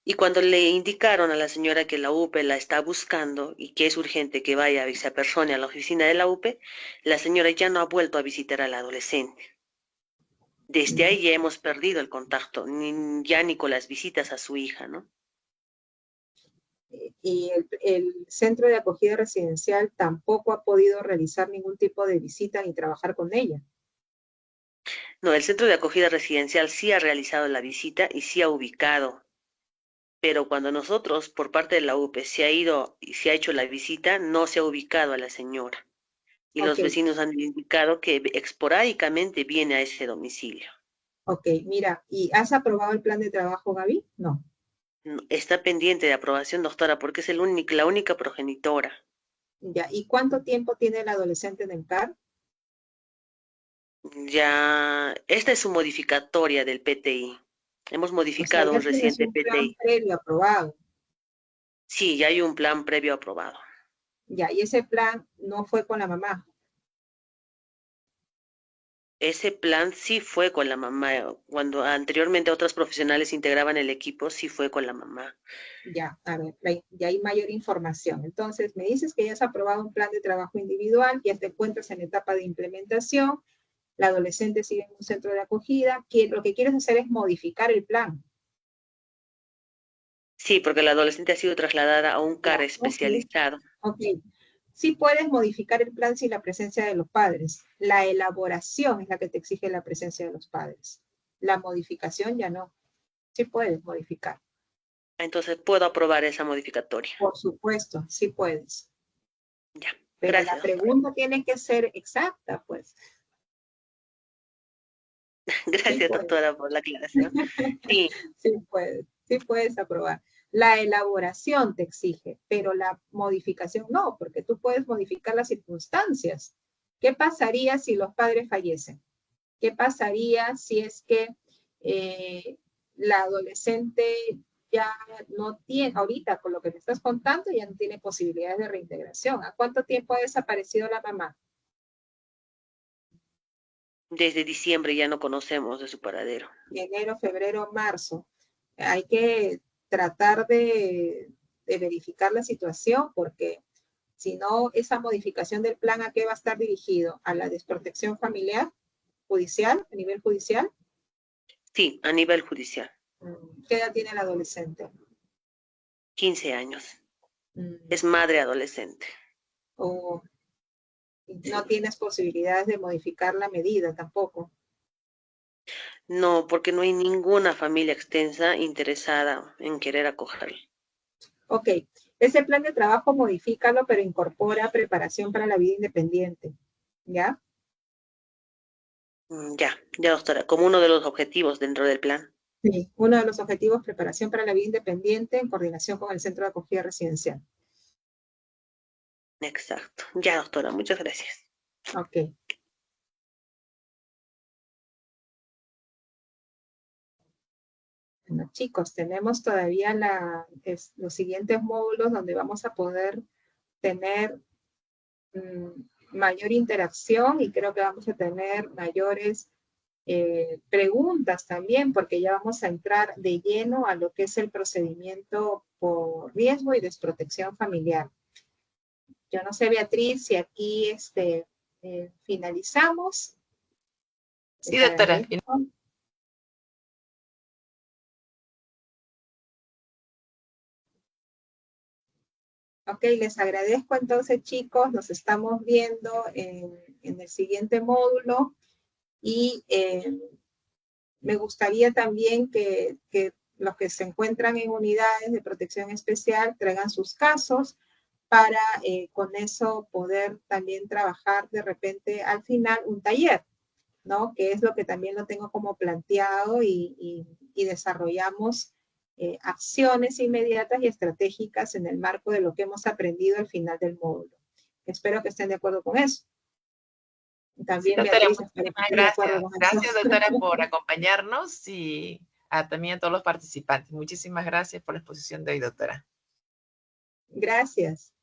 Y cuando le indicaron a la señora que la UPE la está buscando y que es urgente que vaya y se apersone a la oficina de la UPE, la señora ya no ha vuelto a visitar al adolescente. Desde ahí ya hemos perdido el contacto, ya ni con las visitas a su hija, ¿no? Y el centro de acogida residencial tampoco ha podido realizar ningún tipo de visita ni trabajar con ella. No, el centro de acogida residencial sí ha realizado la visita y sí ha ubicado, pero cuando nosotros, por parte de la UPE, se ha ido y se ha hecho la visita, no se ha ubicado a la señora. Y los Ok, vecinos han indicado que esporádicamente viene a ese domicilio. ok, mira, ¿y has aprobado el plan de trabajo, Gaby? No. Está pendiente de aprobación, doctora, porque es la única progenitora. Ya, ¿y cuánto tiempo tiene el adolescente en el CAR? Ya, esta es su modificatoria del PTI. Hemos O sea, modificado ya un tienes reciente un plan PTI. previo aprobado. Sí, ya hay un plan previo aprobado. Ya, y ese plan no fue con la mamá. Ese plan sí fue con la mamá. Cuando anteriormente otros profesionales integraban el equipo, sí fue con la mamá. Ya, a ver, ya hay mayor información. Entonces, me dices que ya has aprobado un plan de trabajo individual, ya te encuentras en etapa de implementación, la adolescente sigue en un centro de acogida, que lo que quieres hacer es modificar el plan. Sí, porque la adolescente ha sido trasladada a un Ya, CAR ok, especializado. ok. Sí puedes modificar el plan sin la presencia de los padres. La elaboración es la que te exige la presencia de los padres. La modificación ya no. Sí puedes modificar. Entonces puedo aprobar esa modificatoria. Por supuesto, sí puedes. Ya, Pero la gracias, doctora. pregunta tiene que ser exacta, pues. Sí Gracias, puedes. doctora, por la aclaración. Sí, Sí puedes aprobar. La elaboración te exige, pero la modificación no, porque tú puedes modificar las circunstancias. ¿Qué pasaría si los padres fallecen? ¿Qué pasaría si es que la adolescente ya no tiene, ahorita con lo que me estás contando, ya no tiene posibilidades de reintegración? ¿A cuánto tiempo ha desaparecido la mamá? desde diciembre ya no conocemos de su paradero. Enero, febrero, marzo. Hay que tratar de verificar la situación porque si no, esa modificación del plan, ¿a qué va a estar dirigido? ¿A la desprotección familiar, judicial, a nivel judicial? Sí, a nivel judicial. ¿Qué edad tiene el adolescente? 15 años. Mm, Es madre adolescente. ¿O no Sí. tienes posibilidades de modificar la medida tampoco? No, porque no hay ninguna familia extensa interesada en querer acogerlo. Ok, ese plan de trabajo modifícalo, pero incorpora preparación para la vida independiente, ¿ya? Ya, ya, doctora, como uno de los objetivos dentro del plan. Sí, uno de los objetivos, preparación para la vida independiente en coordinación con el Centro de Acogida Residencial. Exacto. Ya, doctora, muchas gracias. Ok. Bueno, chicos, tenemos todavía los siguientes módulos donde vamos a poder tener mayor interacción y creo que vamos a tener mayores preguntas también, porque ya vamos a entrar de lleno a lo que es el procedimiento por riesgo y desprotección familiar. Yo no sé, Beatriz, si aquí finalizamos. Sí, Les doctora. agradezco. Ok, les agradezco entonces, chicos. Nos estamos viendo en el siguiente módulo y me gustaría también que los que se encuentran en unidades de protección especial traigan sus casos para con eso poder también trabajar de repente al final un taller, ¿no? Que es lo que también lo tengo como planteado y desarrollamos acciones inmediatas y estratégicas en el marco de lo que hemos aprendido al final del módulo. Espero que estén de acuerdo con eso. Sí, También doctora, Beatriz, espero que muchísimas estés de acuerdo gracias. con eso. Gracias, doctora, por acompañarnos y también a todos los participantes. Muchísimas gracias por la exposición de hoy, doctora. Gracias.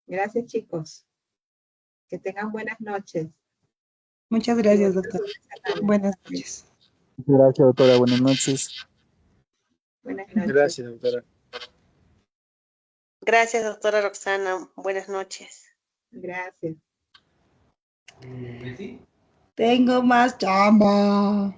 Gracias, chicos. Que tengan buenas noches. Muchas Y gracias, bonito doctor. fin de semana. Buenas noches. Gracias, doctora. Buenas noches. Buenas noches. Gracias, doctora. Gracias, doctora Roxana. Buenas noches. Gracias. Tengo más chamba.